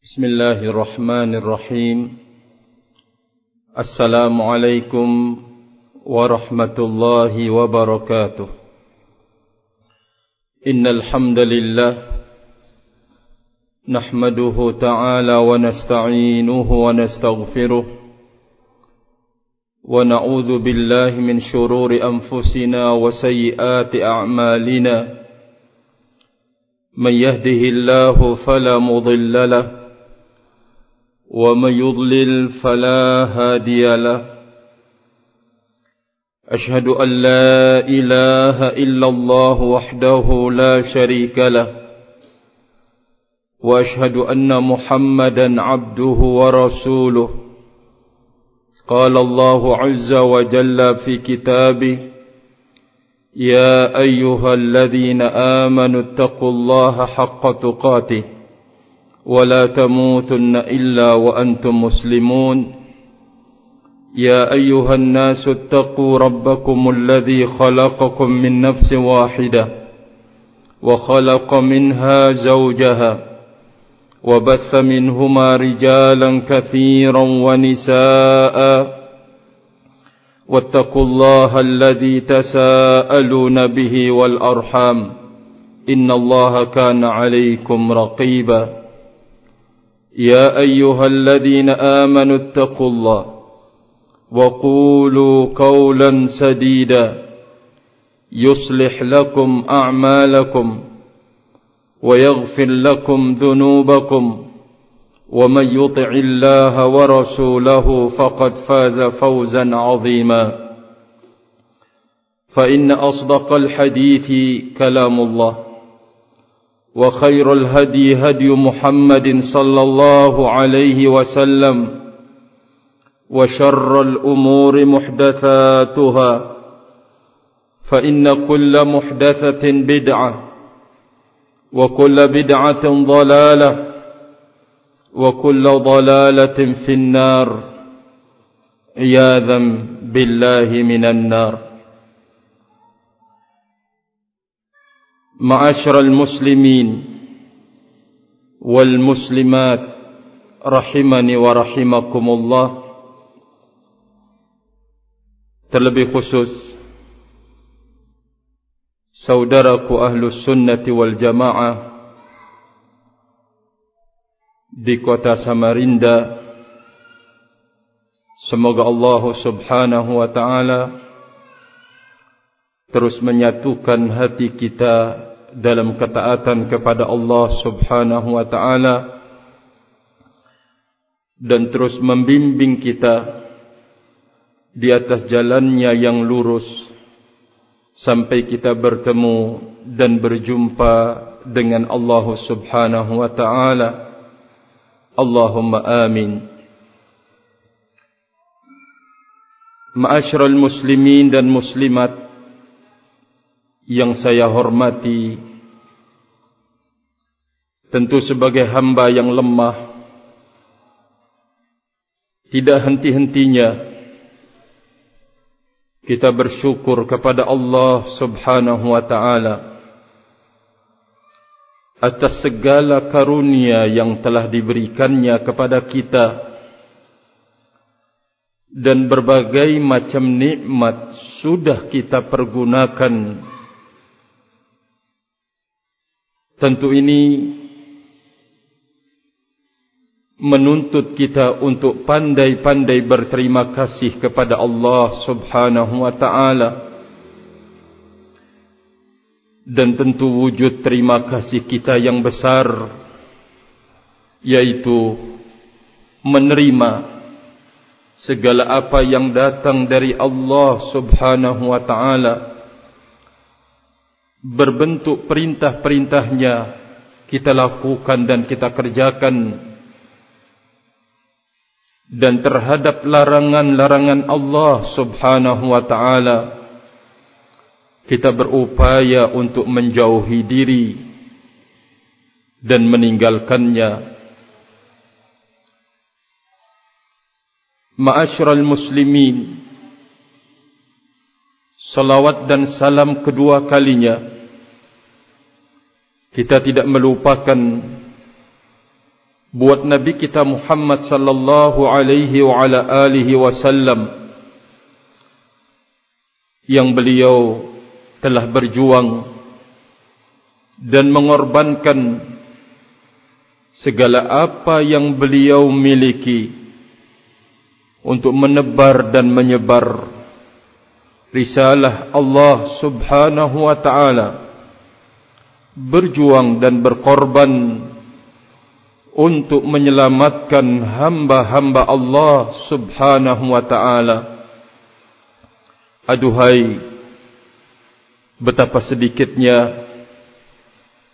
بسم الله الرحمن الرحيم. السلام عليكم ورحمة الله وبركاته. إن الحمد لله نحمده تعالى ونستعينه ونستغفره ونعوذ بالله من شرور أنفسنا وسيئات أعمالنا. من يهده الله فلا مضل له ومن يضلل فلا هادي له. أشهد أن لا إله إلا الله وحده لا شريك له وأشهد أن محمدا عبده ورسوله. قال الله عز وجل في كتابه: يا أيها الذين آمنوا اتقوا الله حق تقاته ولا تموتن إلا وأنتم مسلمون. يا أيها الناس اتقوا ربكم الذي خلقكم من نفس واحدة وخلق منها زوجها وبث منهما رجالا كثيرا ونساء واتقوا الله الذي تساءلون به والأرحام إن الله كان عليكم رقيبا. يا أيها الذين آمنوا اتقوا الله وقولوا قولا سديدا يصلح لكم أعمالكم ويغفر لكم ذنوبكم ومن يطع الله ورسوله فقد فاز فوزا عظيما. فإن أصدق الحديث كلام الله وخير الهدي هدي محمد صلى الله عليه وسلم وشر الأمور محدثاتها فإن كل محدثة بدعة وكل بدعة ضلالة وكل ضلالة في النار عياذا بالله من النار. معاشر المسلمين والمسلمات rahimani wa rahimakumullah. Terlebih khusus saudaraku ahlus sunnati wal jamaah di kota Samarinda, semoga Allah subhanahu wa ta'ala terus menyatukan hati kita dalam ketaatan kepada Allah subhanahu wa ta'ala dan terus membimbing kita di atas jalannya yang lurus sampai kita bertemu dan berjumpa dengan Allah subhanahu wa ta'ala. Allahumma amin. Ma'asyiral muslimin dan muslimat yang saya hormati, tentu sebagai hamba yang lemah, tidak henti-hentinya kita bersyukur kepada Allah subhanahu wa ta'ala atas segala karunia yang telah diberikannya kepada kita dan berbagai macam nikmat sudah kita pergunakan. Tentu ini menuntut kita untuk pandai-pandai berterima kasih kepada Allah subhanahu wa ta'ala. Dan tentu wujud terima kasih kita yang besar yaitu menerima segala apa yang datang dari Allah subhanahu wa ta'ala berbentuk perintah-perintahnya kita lakukan dan kita kerjakan, dan terhadap larangan-larangan Allah subhanahu wa ta'ala kita berupaya untuk menjauhi diri dan meninggalkannya. Ma'asyiral muslimin, salawat dan salam kedua kalinya kita tidak melupakan buat Nabi kita Muhammad sallallahu alaihi wa ala alihi wasallam, yang beliau telah berjuang dan mengorbankan segala apa yang beliau miliki untuk menebar dan menyebar risalah Allah subhanahu wa ta'ala, berjuang dan berkorban untuk menyelamatkan hamba-hamba Allah subhanahu wa ta'ala. Aduhai, betapa sedikitnya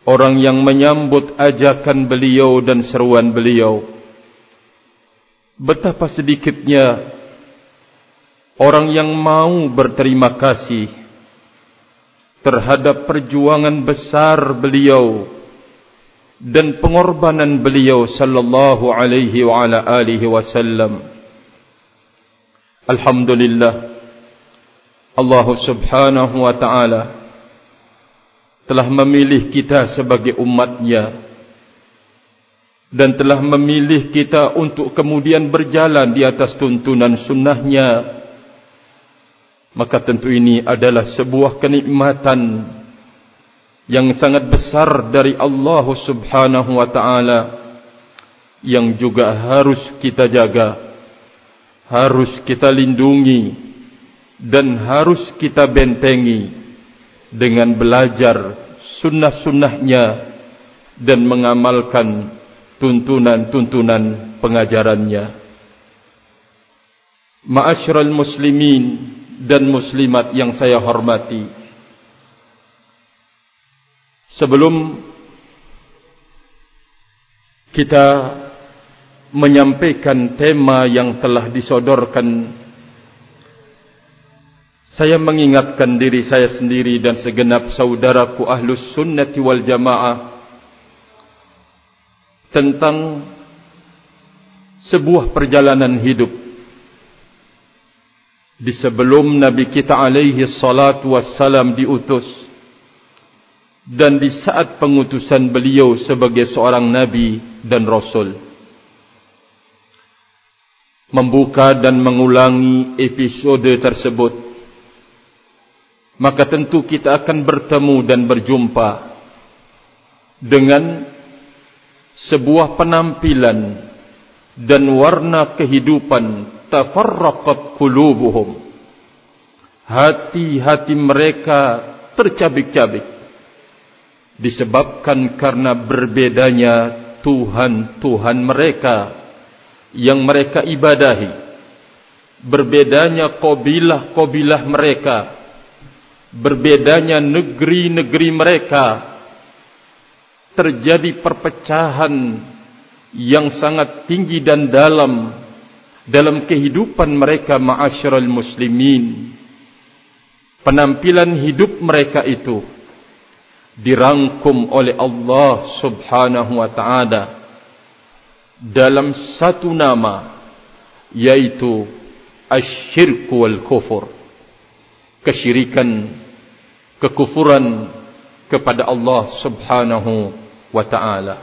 orang yang menyambut ajakan beliau dan seruan beliau. Betapa sedikitnya orang yang mau berterima kasih terhadap perjuangan besar beliau dan pengorbanan beliau sallallahu alaihi wa ala alihi wasallam. Alhamdulillah, Allah subhanahu wa ta'ala telah memilih kita sebagai umatnya dan telah memilih kita untuk kemudian berjalan di atas tuntunan sunnahnya. Maka tentu ini adalah sebuah kenikmatan yang sangat besar dari Allah subhanahu wa ta'ala, yang juga harus kita jaga, harus kita lindungi, dan harus kita bentengi dengan belajar sunnah-sunnahnya dan mengamalkan tuntunan-tuntunan pengajarannya. Ma'asyiral muslimin dan muslimat yang saya hormati, sebelum kita menyampaikan tema yang telah disodorkan, saya mengingatkan diri saya sendiri dan segenap saudaraku ahlus sunnati wal jamaah tentang sebuah perjalanan hidup di sebelum Nabi kita alaihi salatu wassalam diutus, dan di saat pengutusan beliau sebagai seorang Nabi dan Rasul. Membuka dan mengulangi episode tersebut, maka tentu kita akan bertemu dan berjumpa dengan sebuah penampilan dan warna kehidupan. Tafarraqat qulubuhum, hati-hati mereka tercabik-cabik disebabkan karena berbedanya Tuhan-Tuhan mereka yang mereka ibadahi, berbedanya kabilah-kabilah mereka, berbedanya negeri-negeri mereka. Terjadi perpecahan yang sangat tinggi dan dalam kehidupan mereka, ma'asyiral muslimin. Penampilan hidup mereka itu dirangkum oleh Allah subhanahu wa ta'ala dalam satu nama, yaitu asyirku wal kufur, kesyirikan, kekufuran kepada Allah subhanahu wa ta'ala.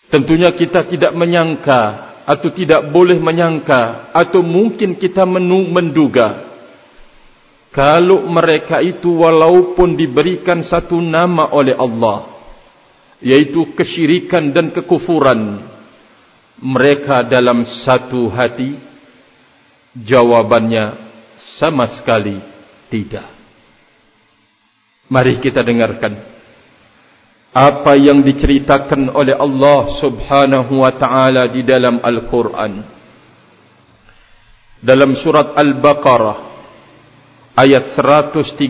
Tentunya kita tidak menyangka atau tidak boleh menyangka atau mungkin kita menduga kalau mereka itu walaupun diberikan satu nama oleh Allah, yaitu kesyirikan dan kekufuran, mereka dalam satu hati. Jawabannya sama sekali tidak. Mari kita dengarkan apa yang diceritakan oleh Allah subhanahu wa ta'ala di dalam Al-Quran. Dalam surat Al-Baqarah ayat 113,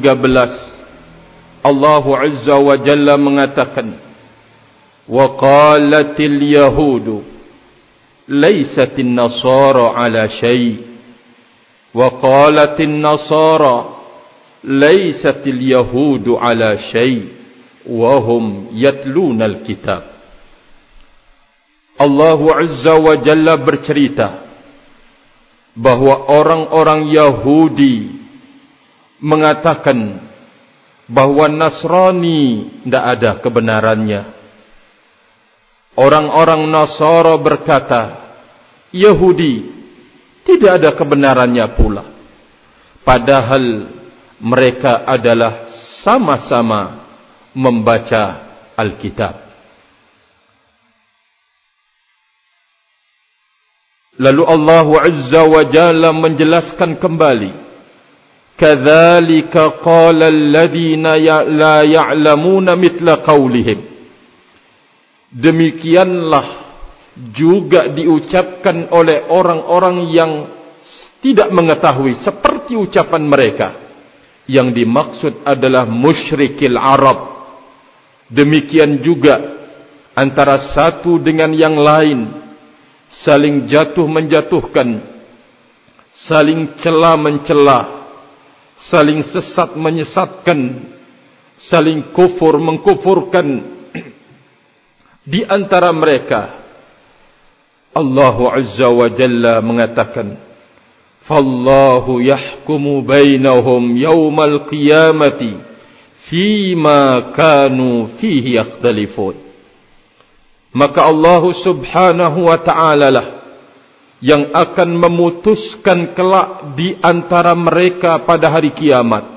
Allah azza wa jalla mengatakan, wa qalatil yahudu laysatin nasara ala syai' wa qalatin nasara laysatil yahudu ala syai' wahum yatlunal kitab. Allah azza wa jalla bercerita bahwa orang-orang Yahudi mengatakan bahwa Nasrani tidak ada kebenarannya, Orang-orang Nasara berkata, Yahudi tidak ada kebenarannya pula. Padahal mereka adalah sama-sama membaca Alkitab. Lalu Allah Azza wa Jalla menjelaskan kembali, kadzalika qala alladhina la ya'lamuna mithla qaulihim. Demikianlah juga diucapkan oleh orang-orang yang tidak mengetahui seperti ucapan mereka. Yang dimaksud adalah musyrikil Arab. Demikian juga antara satu dengan yang lain, saling jatuh menjatuhkan, saling cela mencela, saling sesat menyesatkan, saling kufur mengkufurkan. Di antara mereka Allah Azza wa Jalla mengatakan, fallahu yahkumu bainahum yawmal qiyamati fima kanu fihi yakhtalifun. Maka Allah Subhanahu wa ta'ala lah yang akan memutuskan kelak di antara mereka pada hari kiamat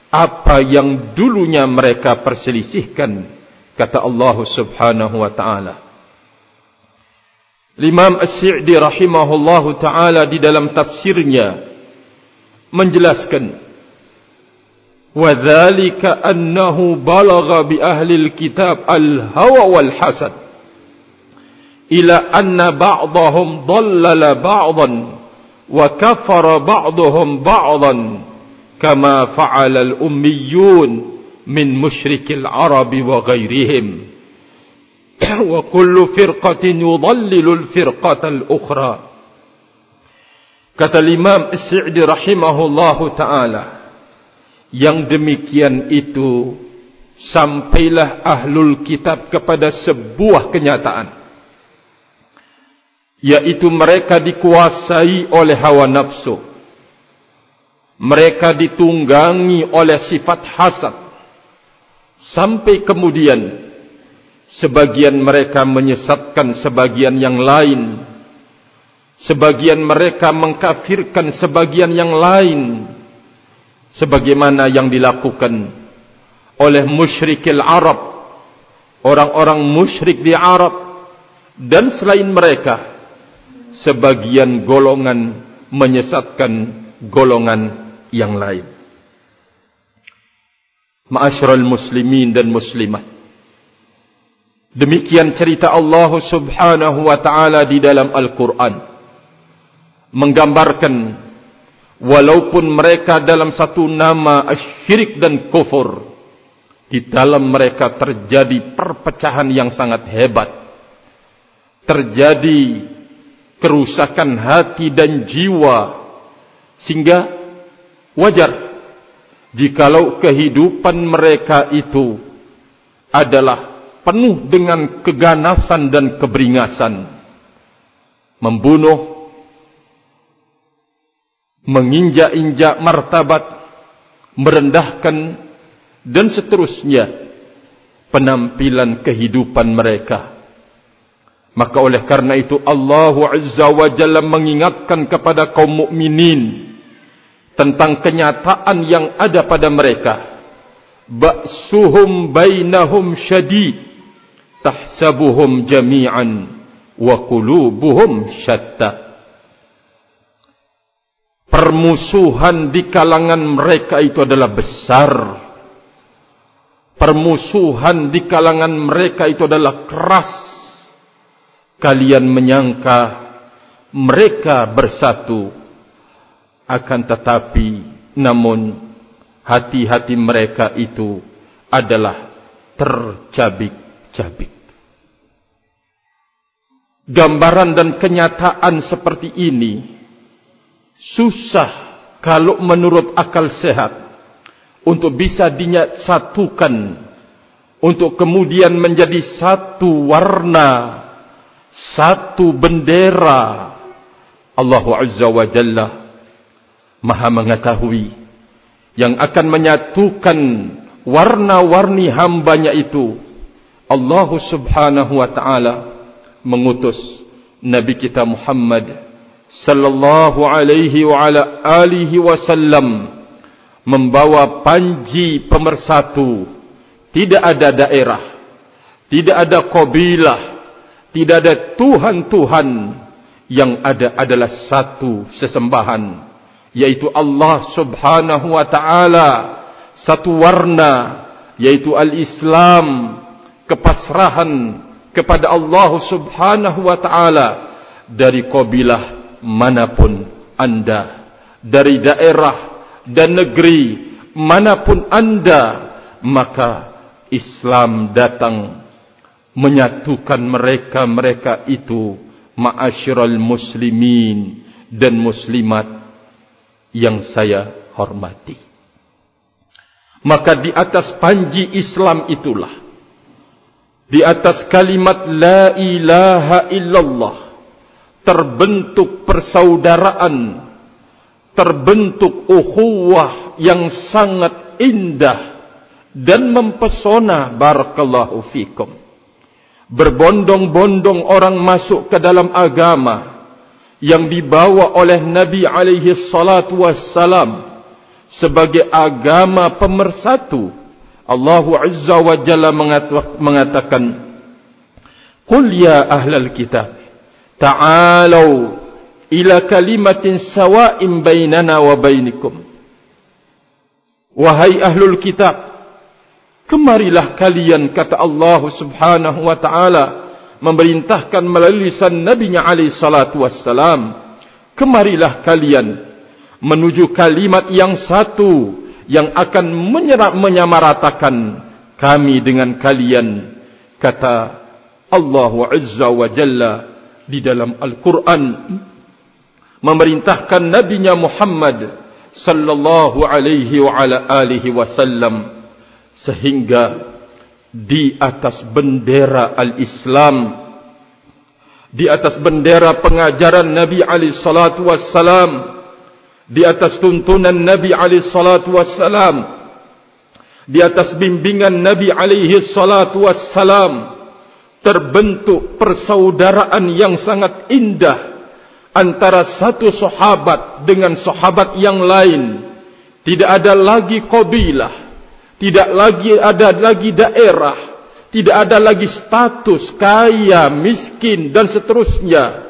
apa yang dulunya mereka perselisihkan, kata Allah Subhanahu wa ta'ala. Imam As-Sa'di rahimahullahu ta'ala di dalam tafsirnya menjelaskan, wa dzalika annahu balagha bi ahli al-kitab al-hawa wal hasad ila anna ba'dahum dhallala ba'dan wa kafara ba'dahum ba'dan kama fa'ala al-ummiyun min musyrikil Arabi wa ghairihim wa kullu firqatin yudallilul firqatal ukhra. Kata Imam As-Sa'di rahimahullahu ta'ala, yang demikian itu sampailah ahlul kitab kepada sebuah kenyataan, yaitu mereka dikuasai oleh hawa nafsu, mereka ditunggangi oleh sifat hasad, sampai kemudian sebagian mereka menyesatkan sebagian yang lain, sebagian mereka mengkafirkan sebagian yang lain, sebagaimana yang dilakukan oleh musyrikil Arab, orang-orang musyrik di Arab, dan selain mereka sebagian golongan menyesatkan golongan yang lain. Ma'asyiral muslimin dan muslimat, demikian cerita Allah Subhanahu wa ta'ala di dalam Al-Quran, menggambarkan walaupun mereka dalam satu nama syirik dan kufur, di dalam mereka terjadi perpecahan yang sangat hebat, terjadi kerusakan hati dan jiwa, sehingga wajar jikalau kehidupan mereka itu adalah penuh dengan keganasan dan keberingasan, membunuh, menginjak-injak martabat, merendahkan, dan seterusnya penampilan kehidupan mereka. Maka oleh karena itu Allah Azza wa Jalla mengingatkan kepada kaum mukminin tentang kenyataan yang ada pada mereka. Ba'suhum bainahum syadid, tahsabuhum jami'an wa qulubuhum syatta. Permusuhan di kalangan mereka itu adalah besar. Permusuhan di kalangan mereka itu adalah keras. Kalian menyangka mereka bersatu, akan tetapi namun hati-hati mereka itu adalah tercabik-cabik. Gambaran dan kenyataan seperti ini susah kalau menurut akal sehat untuk bisa disatukan, untuk kemudian menjadi satu warna, satu bendera. Allah Azza wa Jalla Maha mengetahui yang akan menyatukan warna-warni hambanya itu. Allah Subhanahu wa ta'ala mengutus Nabi kita Muhammad sallallahu alaihi wa ala alihi wasallam membawa panji pemersatu. Tidak ada daerah, tidak ada kabilah, tidak ada tuhan-tuhan. Yang ada adalah satu sesembahan, yaitu Allah subhanahu wa ta'ala. Satu warna, yaitu al-Islam, kepasrahan kepada Allah subhanahu wa ta'ala. Dari kabilah manapun anda, dari daerah dan negeri manapun anda, maka Islam datang menyatukan mereka itu, ma'asyiral muslimin dan muslimat yang saya hormati. Maka di atas panji Islam itulah, di atas kalimat la ilaha illallah, terbentuk persaudaraan, terbentuk ukhuwah yang sangat indah dan mempesona. Barakallahu fikum. Berbondong-bondong orang masuk ke dalam agama yang dibawa oleh Nabi alaihi salatu wassalam sebagai agama pemersatu. Allah Azza wa Jalla mengatakan, "Qul ya ahlal kitab, ta'alau ila kalimatin sawa'in bainana wa bainikum." Wahai ahlul kitab, kemarilah kalian, kata Allah subhanahu wa ta'ala, memerintahkan melalui lisan Nabi-Nya alaihi salatu wassalam, kemarilah kalian menuju kalimat yang satu yang akan menyamaratakan kami dengan kalian, kata Allah Azza wa Jalla di dalam Al-Quran, memerintahkan Nabi-Nya Muhammad sallallahu alaihi wa ala alihi wasallam, sehingga di atas bendera al-Islam, di atas bendera pengajaran Nabi alaihi salatu wassalam, di atas tuntunan Nabi alaihi salatu wassalam, di atas bimbingan Nabi alaihi salatu wassalam, terbentuk persaudaraan yang sangat indah antara satu sahabat dengan sahabat yang lain. Tidak ada lagi kabilah, tidak lagi ada lagi daerah, tidak ada lagi status kaya, miskin dan seterusnya.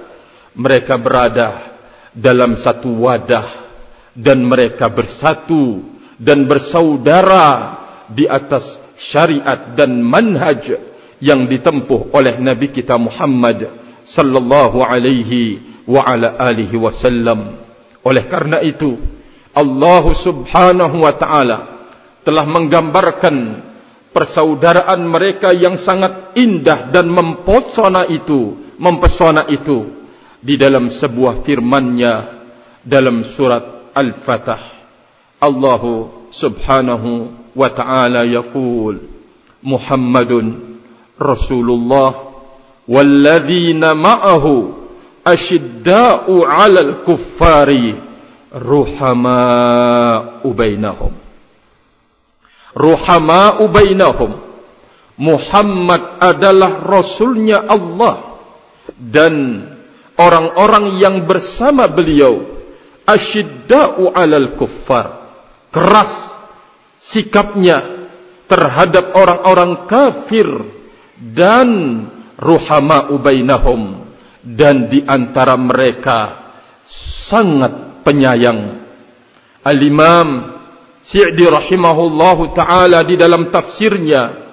Mereka berada dalam satu wadah dan mereka bersatu dan bersaudara di atas syariat dan manhaj yang ditempuh oleh Nabi kita Muhammad sallallahu alaihi wa ala alihi wasallam. Oleh karena itu, Allah subhanahu wa ta'ala telah menggambarkan persaudaraan mereka yang sangat indah dan mempesona itu di dalam sebuah firman-Nya dalam surat Al-Fatah. Allah subhanahu wa ta'ala yaqul, Muhammadun Rasulullah walladzina ma'ahu asyidda'u 'alal kuffari ruhama'u bainahum. Ruhama'u bainahum. Muhammad adalah Rasulnya Allah dan orang-orang yang bersama beliau asyidda'u 'alal kuffar, keras sikapnya terhadap orang-orang kafir, dan ruhama'u bainahum, dan di antara mereka sangat penyayang. Al-Imam Sa'di rahimahullahu ta'ala di dalam tafsirnya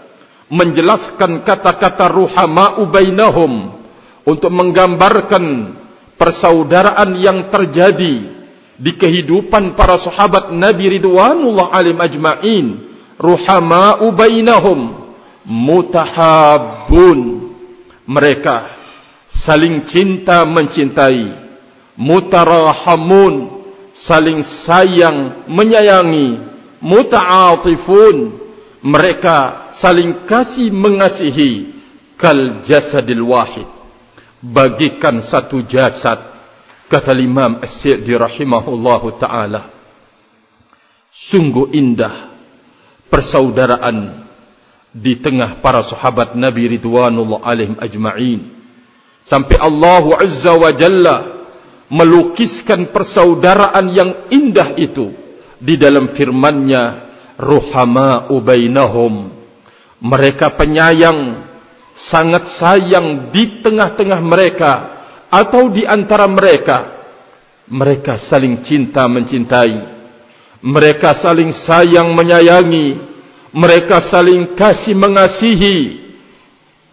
menjelaskan kata-kata ruhama'u bainahum untuk menggambarkan persaudaraan yang terjadi di kehidupan para sahabat Nabi ridwanullah alaihim ajma'in. Ruhama'u bainahum, mutahabbun, mereka saling cinta mencintai. Mutarahamun, saling sayang menyayangi. Muta'atifun, mereka saling kasih mengasihi. Kal jasadil wahid, bagikan satu jasad, kata Imam As-Sa'di rahimahullahu ta'ala. Sungguh indah persaudaraan di tengah para sahabat Nabi ridwanullah alaihim ajma'in. Sampai Allah Azza wa Jalla melukiskan persaudaraan yang indah itu di dalam firman-Nya, ruhama'u bainahum. Mereka penyayang, sangat sayang di tengah-tengah mereka atau di antara mereka. Mereka saling cinta mencintai, mereka saling sayang menyayangi, mereka saling kasih mengasihi.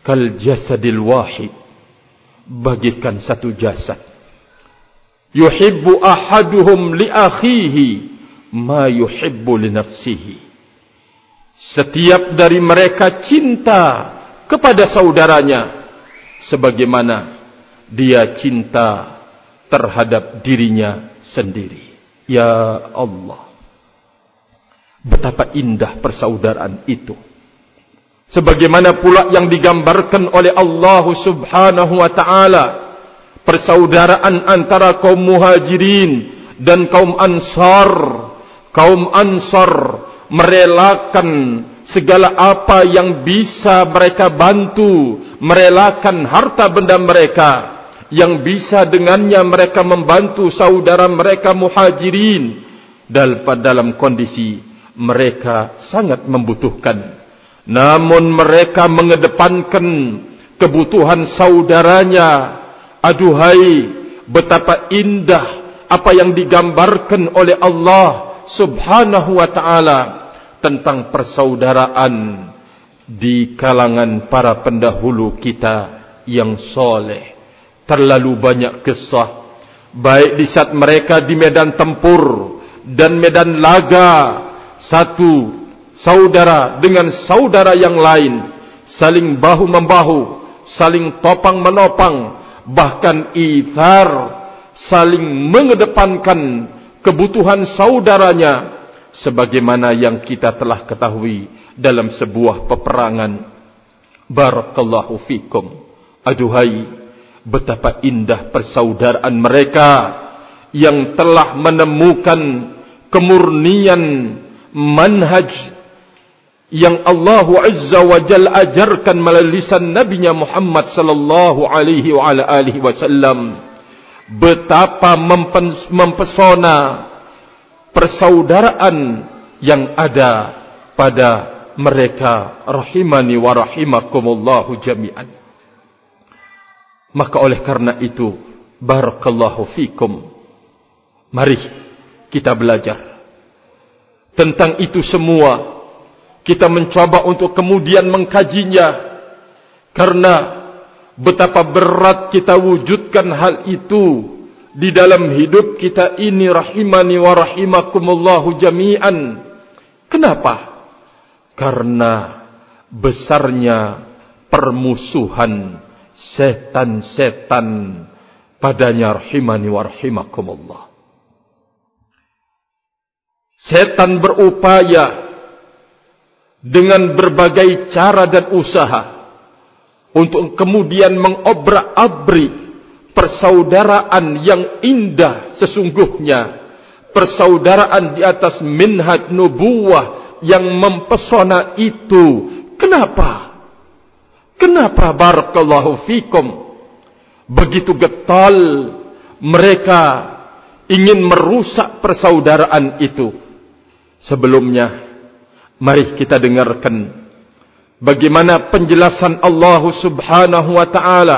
Kal jasadil wahid, bagikan satu jasad. Yuhibbu ahaduhum li akhihi ma yuhibbu li nafsihi. Setiap dari mereka cinta kepada saudaranya sebagaimana dia cinta terhadap dirinya sendiri. Ya Allah, betapa indah persaudaraan itu. Sebagaimana pula yang digambarkan oleh Allah Subhanahu wa ta'ala, persaudaraan antara kaum muhajirin dan kaum ansar. Kaum ansar merelakan segala apa yang bisa mereka bantu, merelakan harta benda mereka yang bisa dengannya mereka membantu saudara mereka muhajirin dalam kondisi mereka sangat membutuhkan. Namun mereka mengedepankan kebutuhan saudaranya. Aduhai, betapa indah apa yang digambarkan oleh Allah Subhanahu wa ta'ala tentang persaudaraan di kalangan para pendahulu kita yang soleh. Terlalu banyak kisah, baik di saat mereka di medan tempur dan medan laga, satu saudara dengan saudara yang lain saling bahu-membahu, saling topang-menopang, bahkan ithar, saling mengedepankan kebutuhan saudaranya, sebagaimana yang kita telah ketahui dalam sebuah peperangan. Barakallahu fikum. Aduhai, betapa indah persaudaraan mereka yang telah menemukan kemurnian manhaj yang Allah Azza wa Jalla ajarkan melalui lisan Nabi-Nya Muhammad sallallahu alaihi wa ala alihi wasallam. Betapa mempesona persaudaraan yang ada pada mereka, rahimani wa rahimakumullahu jami'an. Maka oleh karena itu, barakallahu fikum, mari kita belajar tentang itu semua. Kita mencoba untuk kemudian mengkajinya, karena betapa berat kita wujudkan hal itu di dalam hidup kita ini, rahimani wa rahimakumullahu jami'an. Kenapa? Karena besarnya permusuhan setan-setan padanya, rahimani wa rahimakumullah. Setan berupaya dengan berbagai cara dan usaha untuk kemudian mengobrak-abrik persaudaraan yang indah sesungguhnya, persaudaraan di atas minhaj nubuwah yang mempesona itu. Kenapa? Kenapa barakallahu fikum begitu getol mereka ingin merusak persaudaraan itu? Sebelumnya, mari kita dengarkan bagaimana penjelasan Allah Subhanahu wa ta'ala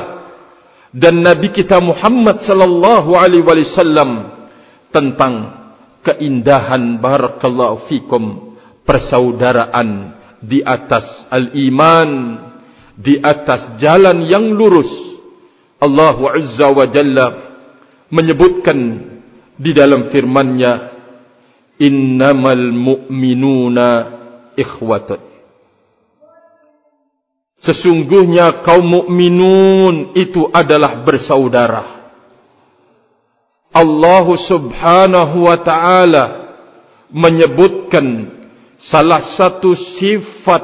dan Nabi kita Muhammad sallallahu alaihi wasallam tentang keindahan barakallahu fikum persaudaraan di atas al-iman, di atas jalan yang lurus. Allah Azza wa Jalla menyebutkan di dalam firman-Nya, innamal mu'minuna ikhwatun. Sesungguhnya kaum mukminun itu adalah bersaudara. Allah Subhanahu wa ta'ala menyebutkan salah satu sifat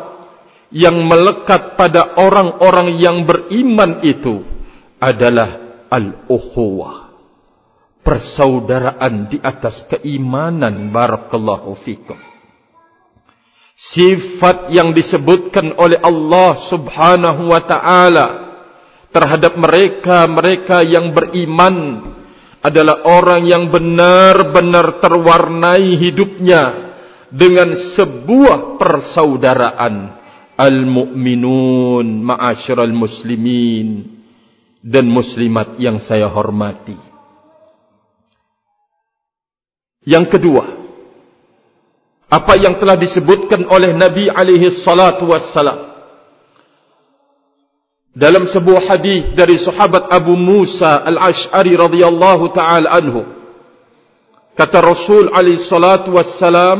yang melekat pada orang-orang yang beriman itu adalah al-ukhuwah, persaudaraan di atas keimanan. Barakallahu fikum. Sifat yang disebutkan oleh Allah Subhanahu wa ta'ala terhadap mereka yang beriman adalah orang yang benar-benar terwarnai hidupnya dengan sebuah persaudaraan. Al-mu'minun ma'asyiral muslimin dan muslimat yang saya hormati. Yang kedua, apa yang telah disebutkan oleh Nabi alaihi salatu wassalam dalam sebuah hadis dari sahabat Abu Musa al-Ash'ari radhiyallahu ta'ala anhu. Kata Rasul alaihi salatu wassalam,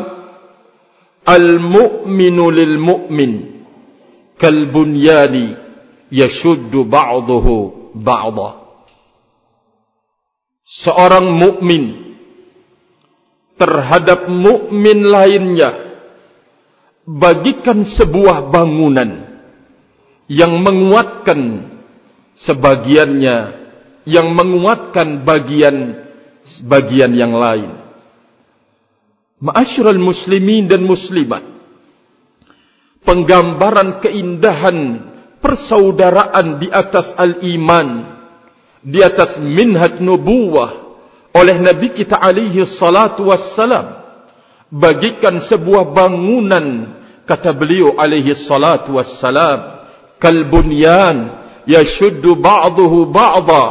al-mu'minu lil-mu'min kal-bunyani yashuddu ba'duhu ba'da. Seorang mukmin terhadap mukmin lainnya bagikan sebuah bangunan yang menguatkan sebagiannya, yang menguatkan bagian yang lain. Ma'asyiral muslimin dan muslimat, penggambaran keindahan persaudaraan di atas al-iman, di atas minhaj nubuwah oleh Nabi kita alaihi salatu wassalam, bagikan sebuah bangunan, kata beliau alaihi salatu wassalam, kalbunyan yashuddu ba'duhu ba'da,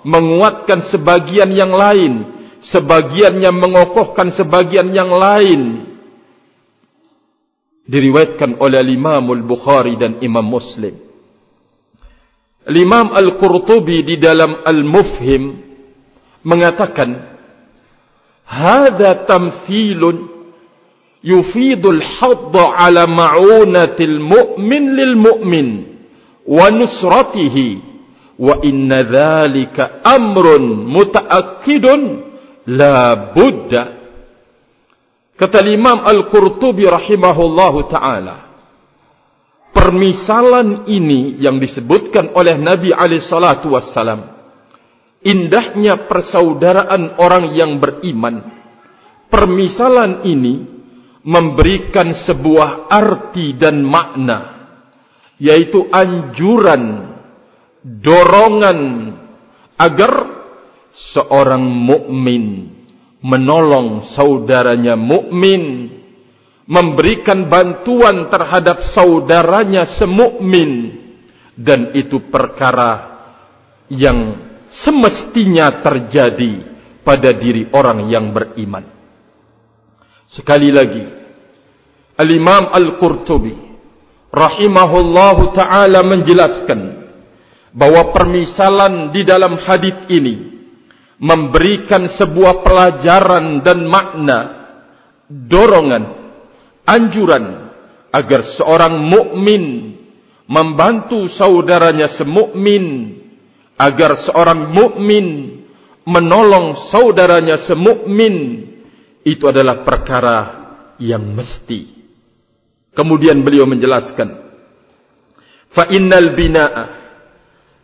menguatkan sebagian yang lain, sebagiannya mengokohkan sebagian yang lain. Diriwayatkan oleh Imam Al-Bukhari dan Imam Muslim. Imam Al-Qurtubi di dalam Al-Mufhim mengatakan, hadza tamthilun yufidul hadda ala ma'unatil mu'min lil mu'min wa nusratihi wa inna dhalika amrun mutaakkidun la budda. Kata Imam Al-Qurtubi rahimahullahu ta'ala, permisalan ini yang disebutkan oleh Nabi alaihi salatu wassalam, indahnya persaudaraan orang yang beriman, permisalan ini memberikan sebuah arti dan makna, yaitu anjuran, dorongan agar seorang mukmin menolong saudaranya mukmin, memberikan bantuan terhadap saudaranya semukmin, dan itu perkara yang semestinya terjadi pada diri orang yang beriman. Sekali lagi, Al-Imam Al-Qurtubi rahimahullahu ta'ala menjelaskan bahwa permisalan di dalam hadis ini memberikan sebuah pelajaran dan makna, dorongan, anjuran agar seorang mukmin membantu saudaranya semukmin, agar seorang mukmin menolong saudaranya semukmin. Itu adalah perkara yang mesti. Kemudian beliau menjelaskan, fa innal bina'a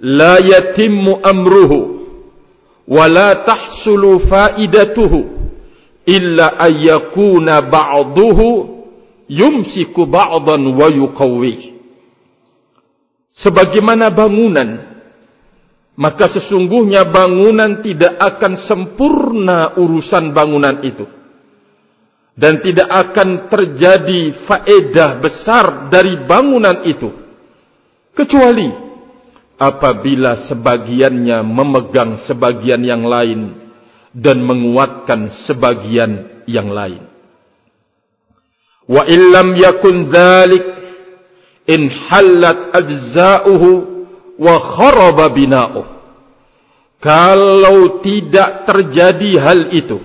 la yatimmu amruhu wa la tahsulu faidatuhu illa ayyakuna ba'duhu yumsiku ba'dan wa yuqawwi. Sebagaimana bangunan, maka sesungguhnya bangunan tidak akan sempurna urusan bangunan itu, dan tidak akan terjadi faedah besar dari bangunan itu kecuali apabila sebagiannya memegang sebagian yang lain dan menguatkan sebagian yang lain. Wa illam yakun dzalik in hallat ajza'uhu wa kharaba bina'uh. Kalau tidak terjadi hal itu,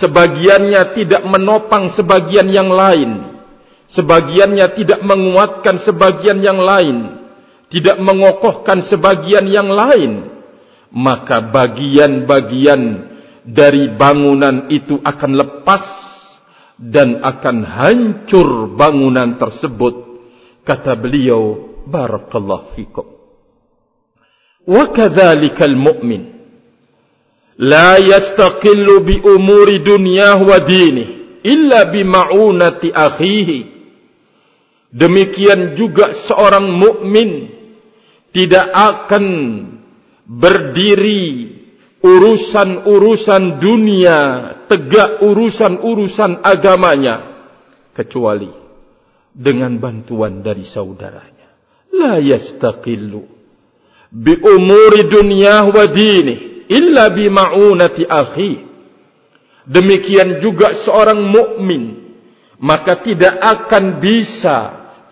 sebagiannya tidak menopang sebagian yang lain, sebagiannya tidak menguatkan sebagian yang lain, tidak mengokohkan sebagian yang lain, maka bagian-bagian dari bangunan itu akan lepas dan akan hancur bangunan tersebut. Kata beliau, barakallahu fikum. Wa kadzalikal mu'min la yastaqillu bi umuri dunyahu wa dinihi illa bi ma'unati akhihi. Demikian juga seorang mukmin tidak akan berdiri urusan-urusan dunia, tegak urusan-urusan agamanya, kecuali dengan bantuan dari saudaranya. La yastaqillu bi umuri dunyah wa dinih illa bi ma'unati akhi. Demikian juga seorang mukmin, maka tidak akan bisa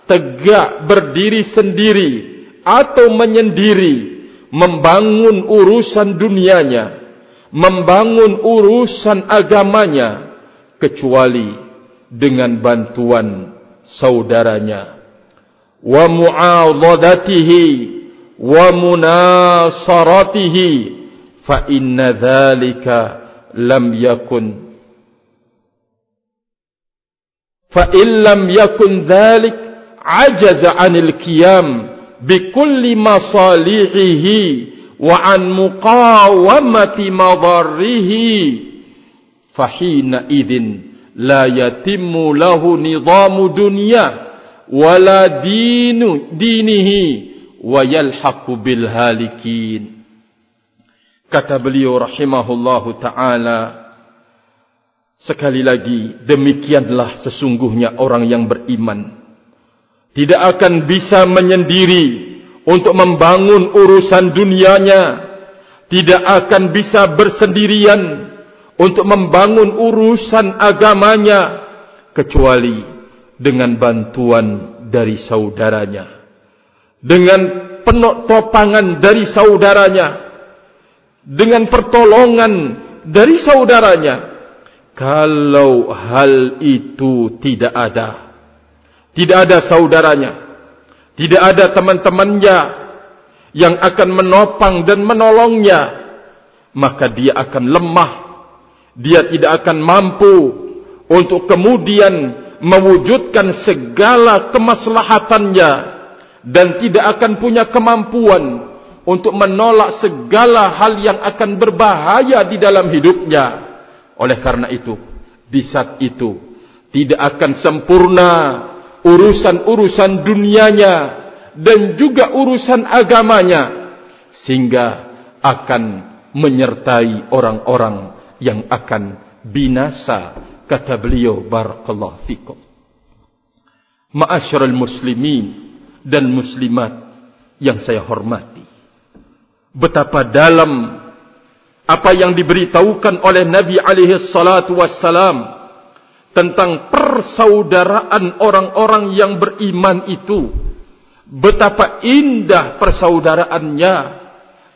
tegak berdiri sendiri atau menyendiri membangun urusan dunianya, membangun urusan agamanya, kecuali dengan bantuan saudaranya. Wa mu'adadatihi wa munasaratihi fa inna dhalika lam yakun fa in lam yakun dhalik ajaza 'anil qiyam bi kulli masalihihi wa an muqawamati madarrihi fahina idzin la yatimmu lahu nizamu dunya wala dinihi wa yalhaqu bil halikin. Kata beliau rahimahullahu ta'ala, sekali lagi, demikianlah sesungguhnya orang yang beriman tidak akan bisa menyendiri untuk membangun urusan dunianya, tidak akan bisa bersendirian untuk membangun urusan agamanya, kecuali dengan bantuan dari saudaranya, dengan pentopangan dari saudaranya, dengan pertolongan dari saudaranya. Kalau hal itu tidak ada saudaranya, tidak ada teman-temannya yang akan menopang dan menolongnya, maka dia akan lemah, dia tidak akan mampu untuk kemudian mewujudkan segala kemaslahatannya, dan tidak akan punya kemampuan untuk menolak segala hal yang akan berbahaya di dalam hidupnya. Oleh karena itu, di saat itu tidak akan sempurna urusan-urusan dunianya dan juga urusan agamanya, sehingga akan menyertai orang-orang yang akan binasa. Kata beliau, barakallahu fikum. Ma'asyiral muslimin dan muslimat yang saya hormati, betapa dalam apa yang diberitahukan oleh Nabi alaihi salatu wassalam tentang persaudaraan orang-orang yang beriman itu. Betapa indah persaudaraannya.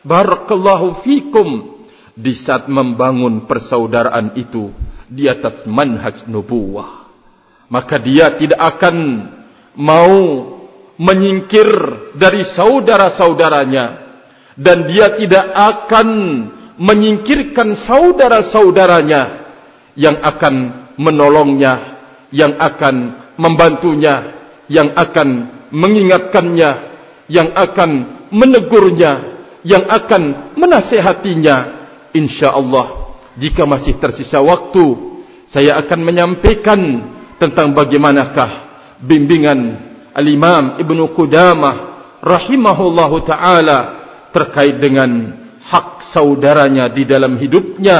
Barakallahu fikum. Di saat membangun persaudaraan itu di atas manhaj nubuwah, maka dia tidak akan mau menyingkir dari saudara-saudaranya, dan dia tidak akan menyingkirkan saudara-saudaranya yang akan menolongnya, yang akan membantunya, yang akan mengingatkannya, yang akan menegurnya, yang akan menasihatinya. InsyaAllah, jika masih tersisa waktu, saya akan menyampaikan tentang bagaimanakah bimbingan Al-Imam Ibnu Qudamah rahimahullahu ta'ala terkait dengan hak saudaranya di dalam hidupnya,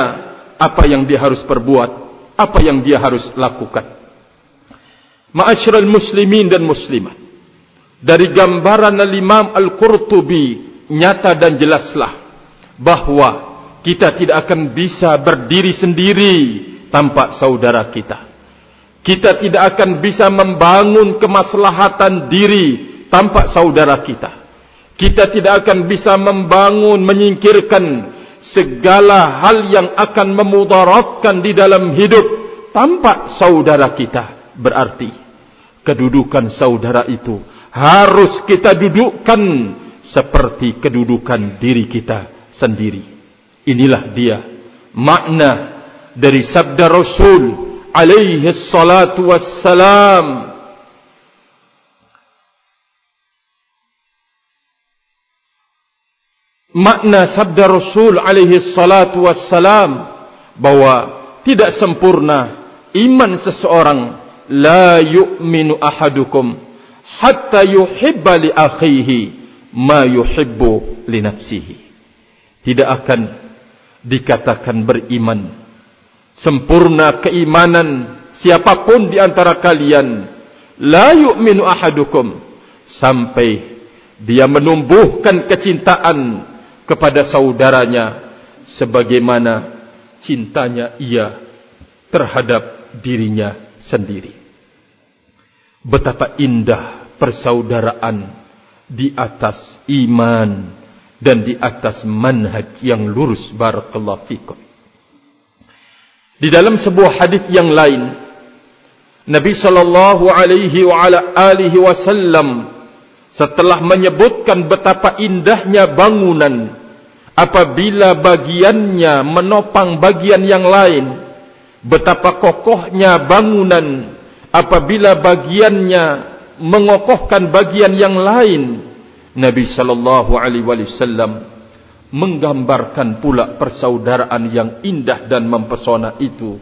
apa yang dia harus perbuat, apa yang dia harus lakukan. Ma'asyiral muslimin dan muslimat, dari gambaran Al-Imam Al-Qurtubi nyata dan jelaslah bahwa kita tidak akan bisa berdiri sendiri tanpa saudara kita. Kita tidak akan bisa membangun kemaslahatan diri tanpa saudara kita. Kita tidak akan bisa membangun, menyingkirkan segala hal yang akan memudaratkan di dalam hidup tanpa saudara kita. Berarti kedudukan saudara itu harus kita dudukkan seperti kedudukan diri kita sendiri. Inilah dia makna dari sabda Rasul alaihi salatu wassalam. Makna sabda Rasul alaihi salatu wassalam bahwa tidak sempurna iman seseorang. La yu'minu ahadukum hatta yuhibba li akhihi ma yuhibbu li nafsihi. Tidak akan dikatakan beriman, sempurna keimanan siapapun di antara kalian, la yu'minu ahadukum, sampai dia menumbuhkan kecintaan kepada saudaranya sebagaimana cintanya ia terhadap dirinya sendiri. Betapa indah persaudaraan di atas iman dan di atas manhaj yang lurus. Barakallahu fikum. Di dalam sebuah hadis yang lain, Nabi sallallahu alaihi wa ala alihi wasallam setelah menyebutkan betapa indahnya bangunan apabila bagiannya menopang bagian yang lain, betapa kokohnya bangunan apabila bagiannya mengokohkan bagian yang lain, Nabi sallallahu alaihi wasallam menggambarkan pula persaudaraan yang indah dan mempesona itu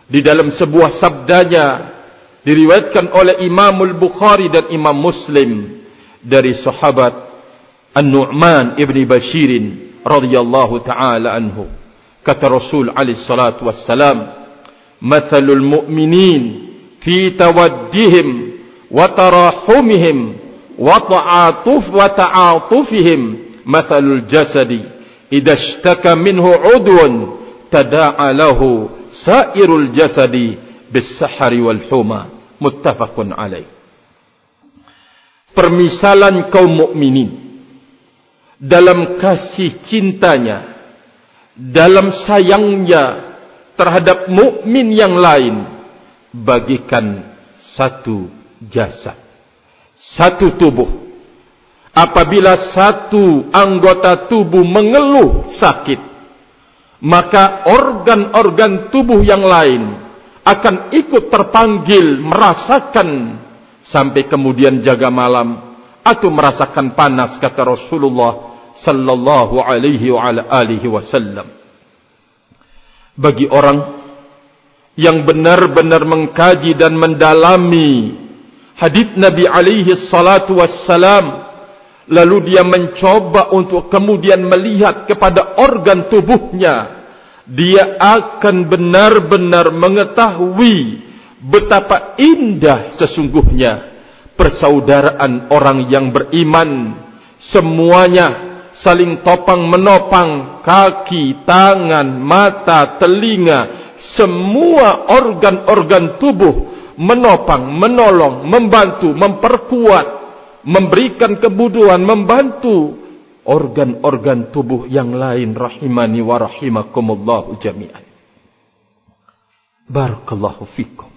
di dalam sebuah sabdanya, diriwayatkan oleh Imam Al-Bukhari dan Imam Muslim dari sahabat An-Nu'man ibn Bashir radhiyallahu ta'ala anhu. Kata Rasul alaihi salatu wassalam, mathalul mu'minin fi tawaddihim wa tarahumihim wa ta'atufihim mathalul jasadi idza ishtaka minhu 'udwun tada'a lahu sairul jasadi bis-sahari wal huma. Muttafaqun alaih. Permisalan kaum mukminin dalam kasih cintanya, dalam sayangnya terhadap mukmin yang lain, bagikan satu jasad, satu tubuh. Apabila satu anggota tubuh mengeluh sakit, maka organ-organ tubuh yang lain akan ikut terpanggil merasakan sampai kemudian jaga malam atau merasakan panas, kata Rasulullah sallallahu alaihi wasallam. Bagi orang yang benar-benar mengkaji dan mendalami hadits Nabi alaihi salatu wassalam, lalu dia mencoba untuk kemudian melihat kepada organ tubuhnya, dia akan benar-benar mengetahui betapa indah sesungguhnya persaudaraan orang yang beriman. Semuanya saling topang menopang, kaki, tangan, mata, telinga, semua organ-organ tubuh menopang, menolong, membantu, memperkuat, memberikan kebutuhan, membantu organ-organ tubuh yang lain. Rahimani wa rahimakumullahu jami'an. Barakallahu fikum.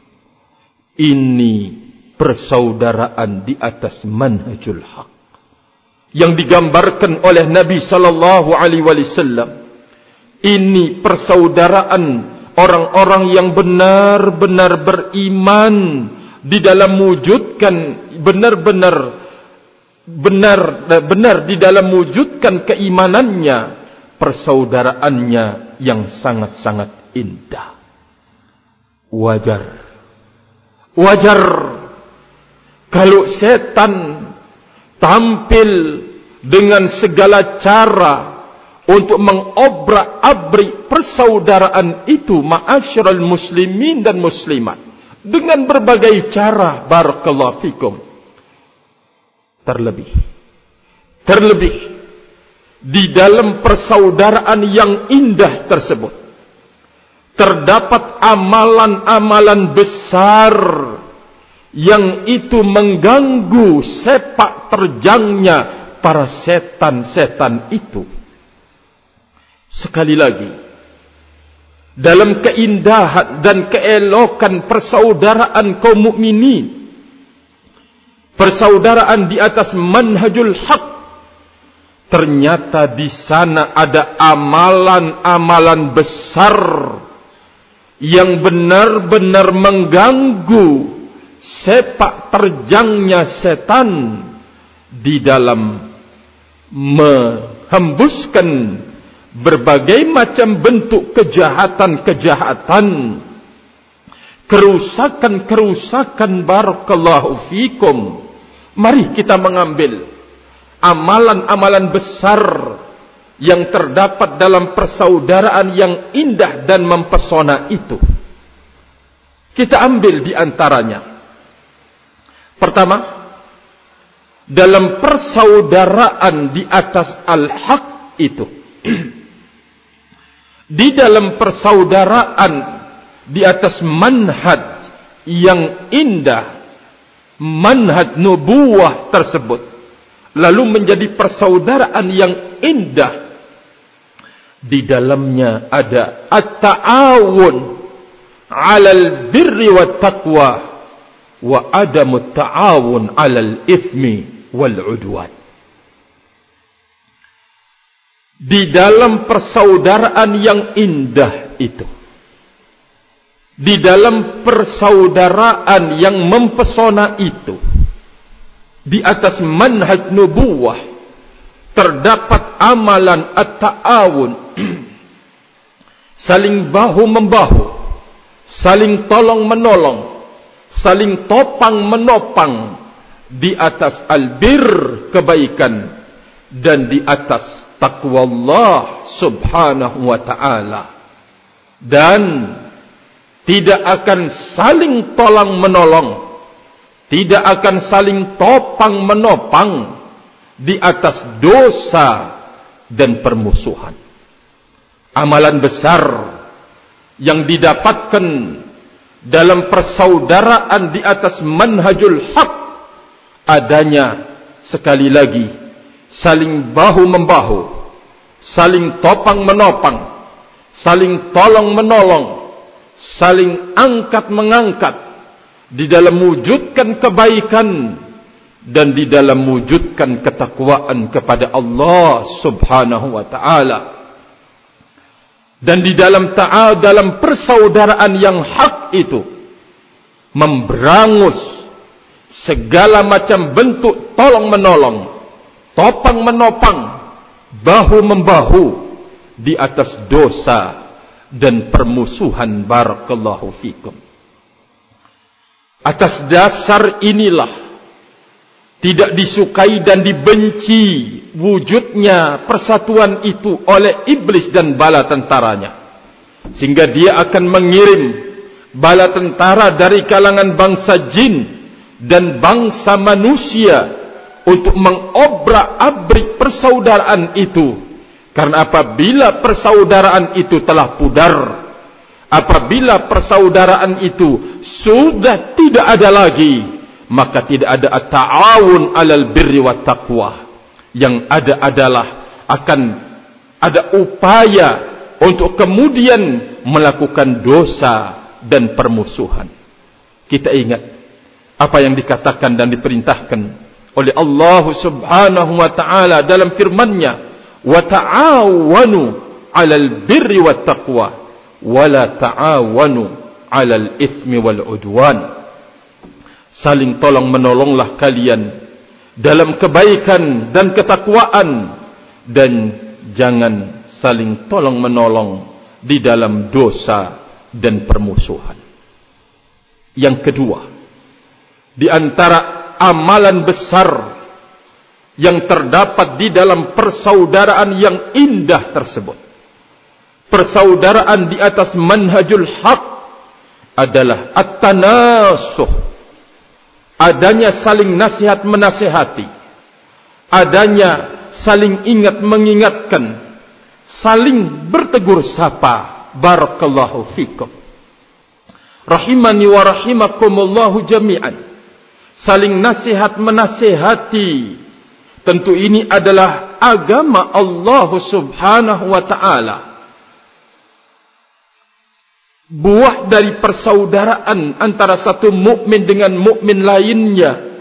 Ini persaudaraan di atas manhajul haq yang digambarkan oleh Nabi sallallahu alaihi wasallam. Ini persaudaraan orang-orang yang benar-benar beriman di dalam mewujudkan benar di dalam mewujudkan keimanannya, persaudaraannya yang sangat-sangat indah. Wajar kalau setan tampil dengan segala cara untuk mengobrak-abrik persaudaraan itu, ma'asyiral muslimin dan muslimat, dengan berbagai cara. Barakallahu fikum. Terlebih di dalam persaudaraan yang indah tersebut terdapat amalan-amalan besar yang itu mengganggu sepak terjangnya para setan-setan itu. Sekali lagi, dalam keindahan dan keelokan persaudaraan kaum mukminin, persaudaraan di atas manhajul haq, ternyata di sana ada amalan-amalan besar yang benar-benar mengganggu sepak terjangnya setan di dalam menghembuskan berbagai macam bentuk kejahatan-kejahatan, kerusakan-kerusakan. Barakallahu fikum. Mari kita mengambil amalan-amalan besar yang terdapat dalam persaudaraan yang indah dan mempesona itu. Kita ambil di antaranya. Pertama, dalam persaudaraan di atas al-haq itu. Di dalam persaudaraan di atas manhaj yang indah, manhaj nubuwah tersebut, lalu menjadi persaudaraan yang indah. Di dalamnya ada at-ta'awun 'alal birri wat taqwa wa adamu ta'awun 'alal ithmi wal 'udwan. Di dalam persaudaraan yang indah itu, di dalam persaudaraan yang mempesona itu, di atas manhaj nubuwah terdapat amalan at-ta'awun, saling bahu-membahu, saling tolong-menolong, saling topang-menopang di atas albir, kebaikan, dan di atas taqwa Allah subhanahu wa ta'ala. Dan tidak akan saling tolong-menolong, tidak akan saling topang-menopang di atas dosa dan permusuhan. Amalan besar yang didapatkan dalam persaudaraan di atas manhajul haq adanya, sekali lagi, saling bahu-membahu, saling topang-menopang, saling tolong-menolong, saling angkat-mengangkat di dalam mewujudkan kebaikan dan di dalam mewujudkan ketakwaan kepada Allah subhanahu wa ta'ala. Dan di dalam dalam persaudaraan yang hak itu memberangus segala macam bentuk tolong-menolong, topang-menopang, bahu-membahu di atas dosa dan permusuhan. Barakallahu fikum. Atas dasar inilah tidak disukai dan dibenci wujudnya persatuan itu oleh iblis dan bala tentaranya, sehingga dia akan mengirim bala tentara dari kalangan bangsa jin dan bangsa manusia untuk mengobrak-abrik persaudaraan itu. Karena apabila persaudaraan itu telah pudar, apabila persaudaraan itu sudah tidak ada lagi, maka tidak ada at-ta'awun 'alal birri wat taqwa. Yang ada adalah akan ada upaya untuk kemudian melakukan dosa dan permusuhan. Kita ingat apa yang dikatakan dan diperintahkan oleh Allah subhanahu wa ta'ala dalam firman-Nya, wa ta'awanu 'alal birri wat taqwa wa la ta'awanu 'alal itsmi wal 'udwan. Saling tolong menolonglah kalian dalam kebaikan dan ketakwaan, dan jangan saling tolong menolong di dalam dosa dan permusuhan. Yang kedua, di antara amalan besar yang terdapat di dalam persaudaraan yang indah tersebut, persaudaraan di atas manhajul haq, adalah at-tanasuh. Adanya saling nasihat menasihati, adanya saling ingat mengingatkan, saling bertegur sapa. Barakallahu fikum. Rahimani wa rahimakumullahu jami'an. Saling nasihat menasihati, tentu ini adalah agama Allah subhanahu wa ta'ala. Buah dari persaudaraan antara satu mukmin dengan mukmin lainnya,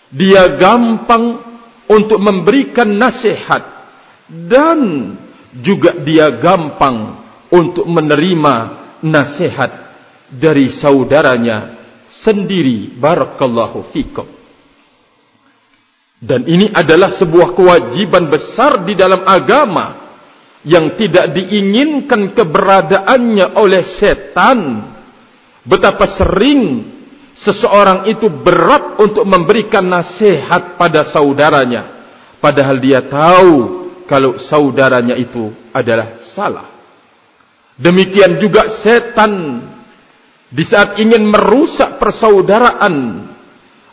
dia gampang untuk memberikan nasihat, dan juga dia gampang untuk menerima nasihat dari saudaranya sendiri. Barakallahu fikum. Dan ini adalah sebuah kewajiban besar di dalam agama yang tidak diinginkan keberadaannya oleh setan. Betapa sering seseorang itu berat untuk memberikan nasihat pada saudaranya, padahal dia tahu kalau saudaranya itu adalah salah. Demikian juga setan di saat ingin merusak persaudaraan.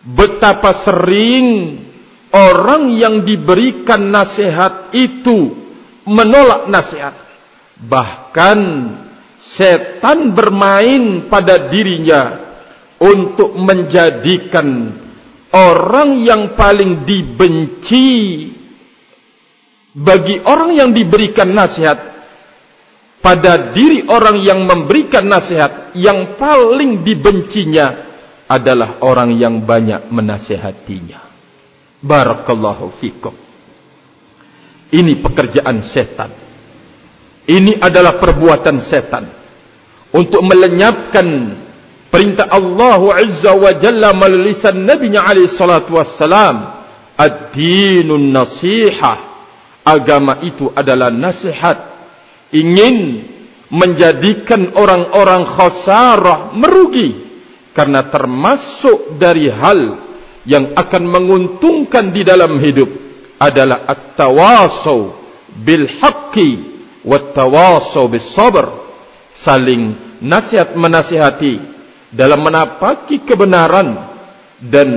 Betapa sering orang yang diberikan nasihat itu menolak nasihat. Bahkan setan bermain pada dirinya untuk menjadikan orang yang paling dibenci bagi orang yang diberikan nasihat, pada diri orang yang memberikan nasihat, yang paling dibencinya adalah orang yang banyak menasihatinya. Barakallahu fikum. Ini pekerjaan setan. Ini adalah perbuatan setan untuk melenyapkan perintah Allah Azza wa Jalla melalui lisan Nabi-Nya alaihi salatu wassalam. Ad-dinun nasihah. Agama itu adalah nasihat. Ingin menjadikan orang-orang khasarah, merugi. Karena termasuk dari hal yang akan menguntungkan di dalam hidup adalah at-tawasaw bil haqqi wat-tawasaw bis sabr. Saling nasihat menasihati dalam menapaki kebenaran dan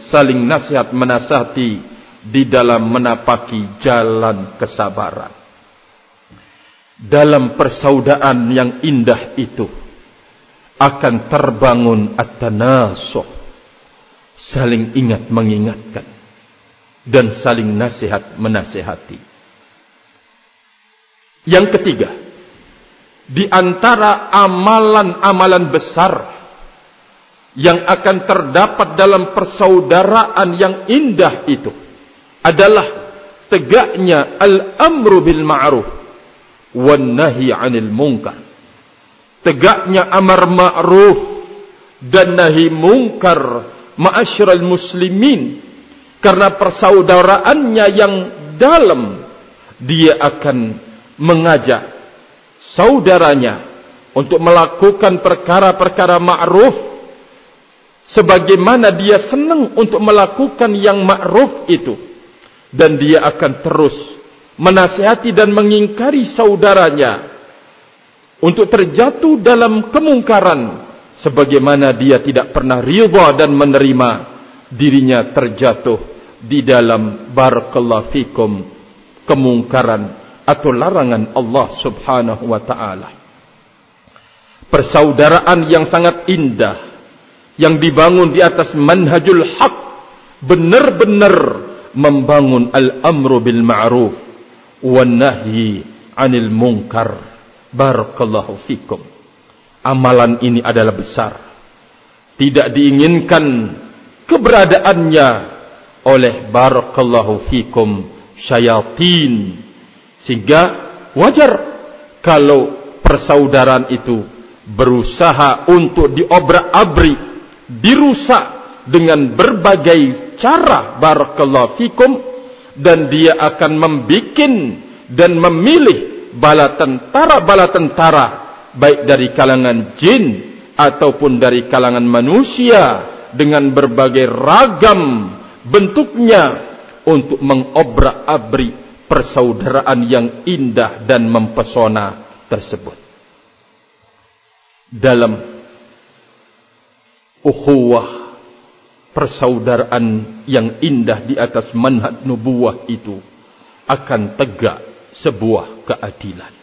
saling nasihat menasihati di dalam menapaki jalan kesabaran. Dalam persaudaraan yang indah itu akan terbangun at-tanasuh, saling ingat mengingatkan dan saling nasihat menasihati. Yang ketiga, di antara amalan-amalan besar yang akan terdapat dalam persaudaraan yang indah itu adalah tegaknya al-amru bil ma'ruf wan nahi 'anil munkar. Tegaknya amar ma'ruf dan nahi munkar ma'asyiral muslimin. Karena persaudaraannya yang dalam, dia akan mengajak saudaranya untuk melakukan perkara-perkara ma'ruf sebagaimana dia senang untuk melakukan yang ma'ruf itu, dan dia akan terus menasihati dan mengingkari saudaranya untuk terjatuh dalam kemungkaran sebagaimana dia tidak pernah ridha dan menerima dirinya terjatuh di dalam barakallahu fikum kemungkaran atau larangan Allah Subhanahu wa taala. Persaudaraan yang sangat indah yang dibangun di atas manhajul haq, benar-benar membangun al-amru bil ma'ruf wan nahyi 'anil munkar. Barakallahu fikum. Amalan ini adalah besar. Tidak diinginkan keberadaannya oleh barakallahu fikum syayatin. Sehingga wajar kalau persaudaraan itu berusaha untuk diobrak-abrik, dirusak dengan berbagai cara barakallahu fikum, dan dia akan membikin dan memilih bala tentara baik dari kalangan jin ataupun dari kalangan manusia dengan berbagai ragam bentuknya untuk mengobrak-abrik persaudaraan yang indah dan mempesona tersebut. Dalam ukhuwah, persaudaraan yang indah di atas manhaj nubuwah itu akan tegak sebuah keadilan.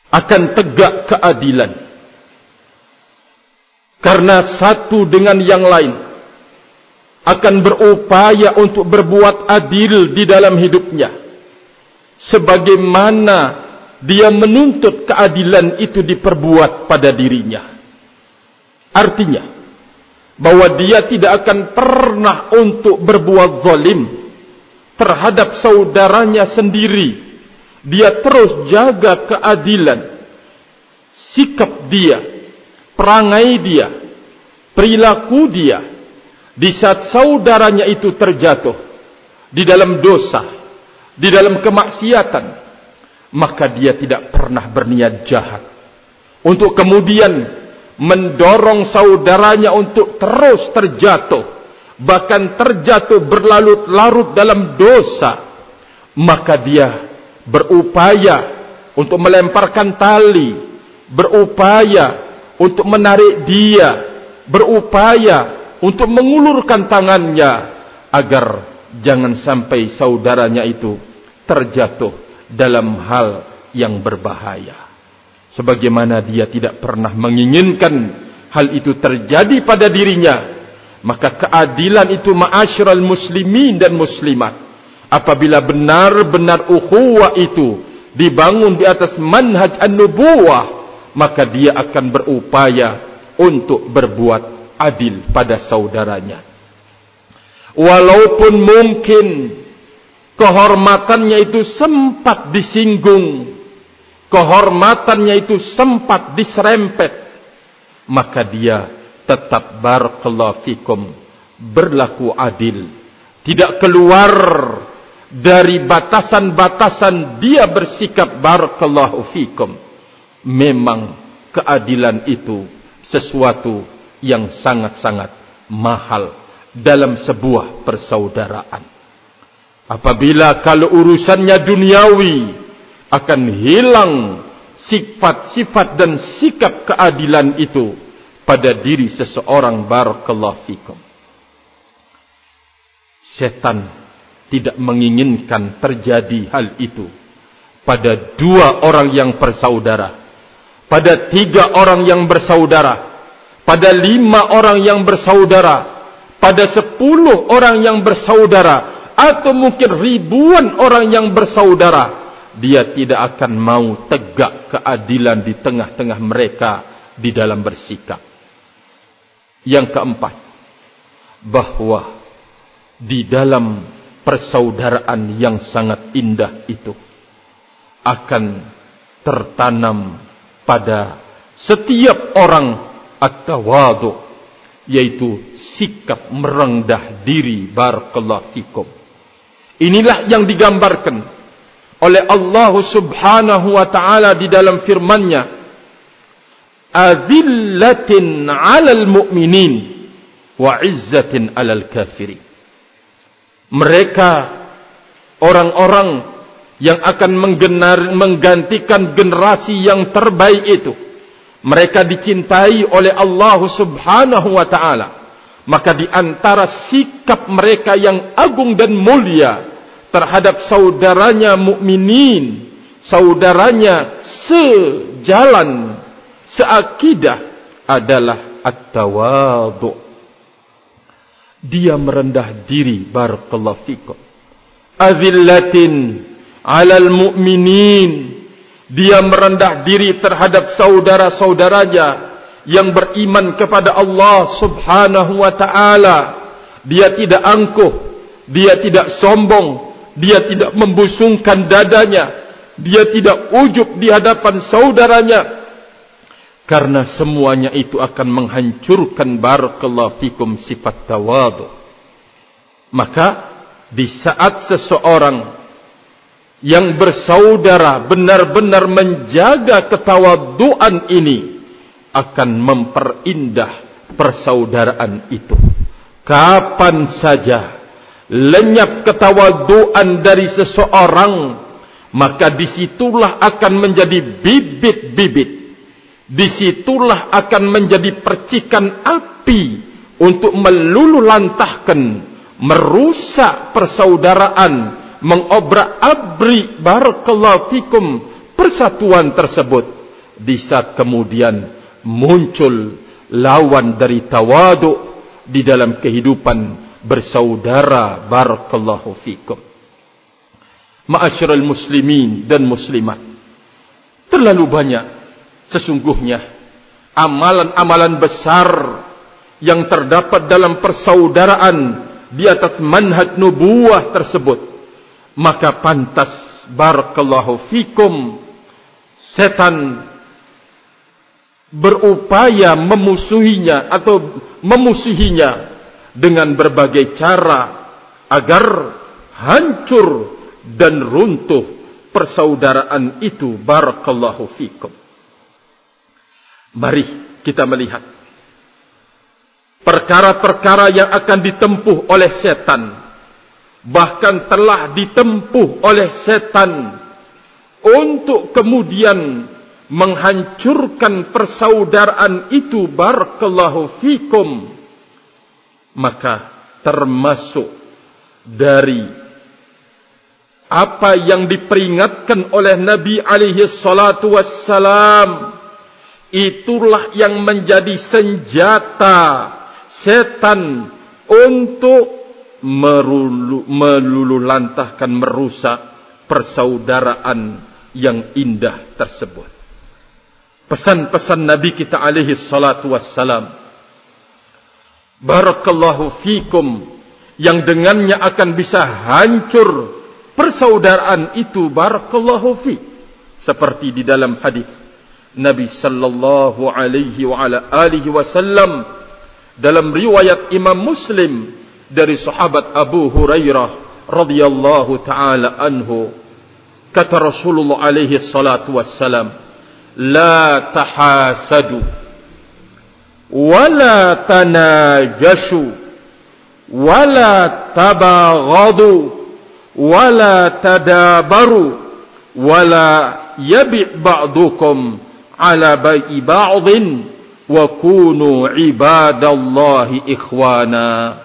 Akan tegak keadilan. Karena satu dengan yang lain akan berupaya untuk berbuat adil di dalam hidupnya, sebagaimana dia menuntut keadilan itu diperbuat pada dirinya. Artinya bahwa dia tidak akan pernah untuk berbuat zalim terhadap saudaranya sendiri. Dia terus jaga keadilan. Sikap dia, perangai dia, perilaku dia di saat saudaranya itu terjatuh di dalam dosa, di dalam kemaksiatan, maka dia tidak pernah berniat jahat untuk kemudian mendorong saudaranya untuk terus terjatuh bahkan terjatuh berlarut-larut dalam dosa, maka dia berupaya untuk melemparkan tali, berupaya untuk menarik dia, berupaya untuk mengulurkan tangannya agar jangan sampai saudaranya itu terjatuh dalam hal yang berbahaya. Sebagaimana dia tidak pernah menginginkan hal itu terjadi pada dirinya, maka keadilan itu ma'asyiral muslimin dan muslimat, apabila benar-benar ukhuwah itu dibangun di atas manhaj an-nubuwah, maka dia akan berupaya untuk berbuat adil pada saudaranya. Walaupun mungkin kehormatannya itu sempat disinggung, kehormatannya itu sempat diserempet, maka dia tetap barakallahu fikum berlaku adil, tidak keluar dari batasan-batasan dia bersikap barakallahu fikum. Memang keadilan itu sesuatu yang sangat-sangat mahal dalam sebuah persaudaraan. Apabila kalau urusannya duniawi, akan hilang sifat-sifat dan sikap keadilan itu pada diri seseorang barakallahu fikum. Setan tidak menginginkan terjadi hal itu pada dua orang yang bersaudara, pada 3 orang yang bersaudara, pada 5 orang yang bersaudara, pada 10 orang yang bersaudara, atau mungkin ribuan orang yang bersaudara. Dia tidak akan mau tegak keadilan di tengah-tengah mereka di dalam bersikap. Yang keempat, bahwa di dalam persaudaraan yang sangat indah itu akan tertanam pada setiap orang at-tawadhu, yaitu sikap merendah diri barakallahu fikum. Inilah yang digambarkan oleh Allah Subhanahu wa taala di dalam firman-Nya, azillatin 'alal mu'minin wa 'izzatin 'alal kafirin. Mereka orang-orang yang akan menggantikan generasi yang terbaik itu, mereka dicintai oleh Allah Subhanahu wa taala. Maka di antara sikap mereka yang agung dan mulia terhadap saudaranya mukminin, saudaranya sejalan, seakidah, adalah at-tawadhu. Dia merendah diri barakallahu fikum. Azillatin 'alal mu'minin. Dia merendah diri terhadap saudara-saudaranya yang beriman kepada Allah Subhanahu wa taala. Dia tidak angkuh, dia tidak sombong, dia tidak membusungkan dadanya, dia tidak ujub di hadapan saudaranya, karena semuanya itu akan menghancurkan barakallahu fikum sifat tawadhu. Maka di saat seseorang yang bersaudara benar-benar menjaga ketawaduan ini, akan memperindah persaudaraan itu. Kapan saja lenyap ketawaduan dari seseorang, maka disitulah akan menjadi bibit-bibit, disitulah akan menjadi percikan api untuk melululantahkan, merusak persaudaraan, mengobrak-abrik barakallahu fikum persatuan tersebut. Di saat kemudian muncul lawan dari tawadhu di dalam kehidupan bersaudara barakallahu fikum. Ma'asyiral muslimin dan muslimat, terlalu banyak sesungguhnya amalan-amalan besar yang terdapat dalam persaudaraan di atas manhaj nubuwah tersebut. Maka pantas barakallahu fikum setan berupaya memusuhinya atau memusuhinya dengan berbagai cara agar hancur dan runtuh persaudaraan itu barakallahu fikum. Mari kita melihat perkara-perkara yang akan ditempuh oleh setan, bahkan telah ditempuh oleh setan untuk kemudian menghancurkan persaudaraan itu, barakallahu fikum, maka termasuk dari apa yang diperingatkan oleh Nabi alaihi salatu wassalam, itulah yang menjadi senjata setan untuk melululantahkan, merusak persaudaraan yang indah tersebut. Pesan-pesan Nabi kita alaihi salatu wassalam, barakallahu fikum, yang dengannya akan bisa hancur persaudaraan itu, barakallahu fi, seperti di dalam hadis Nabi sallallahu alaihi wa ala alihi wasallam dalam riwayat Imam Muslim dari sahabat Abu Hurairah radhiyallahu taala anhu, kata Rasulullah alaihi salatu wassalam, la tahasadu wala tanajashu wala tabaghadu wala tadabaru wala yabi' ba'dukum ala bai'i ba'dhin wa kunu ibadallahi ikhwana.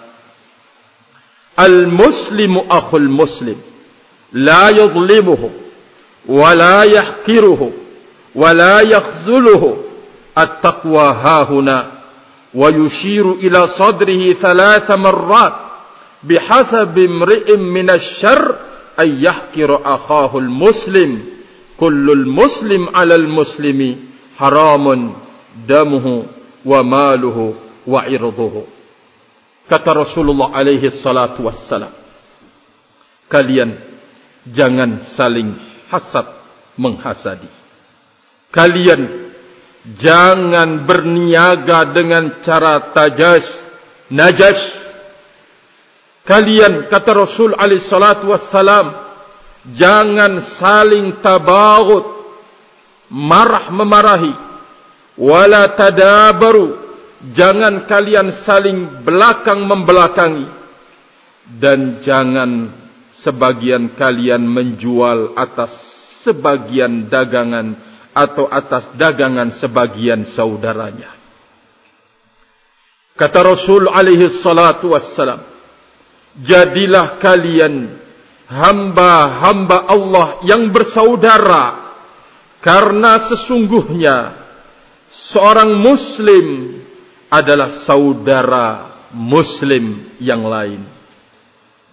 Al-muslimu akhul muslim la yadhlimuhu wa la yahqiruhu wa la yakhzuluhu. At-taqwa hahuna, wa yushiru ila sadrihi 3 marrat بحسب امرئ من الشر أن يحقر أخاه المسلم كل المسلم على المسلم حرام دمه وماله وعرضه. Kata Rasulullah alaihi salatu wassalam, kalian jangan saling hasad menghasadi. Kalian jangan berniaga dengan cara najas. Kalian, kata Rasul alaihi salatu wassalam, jangan saling tabaghut, marah-memarahi, wala tadabaru, jangan kalian saling belakang-membelakangi, dan jangan sebagian kalian menjual atas sebagian dagangan atau atas dagangan sebagian saudaranya. Kata Rasul alaihi salatu wassalam, jadilah kalian hamba-hamba Allah yang bersaudara, karena sesungguhnya seorang muslim adalah saudara muslim yang lain.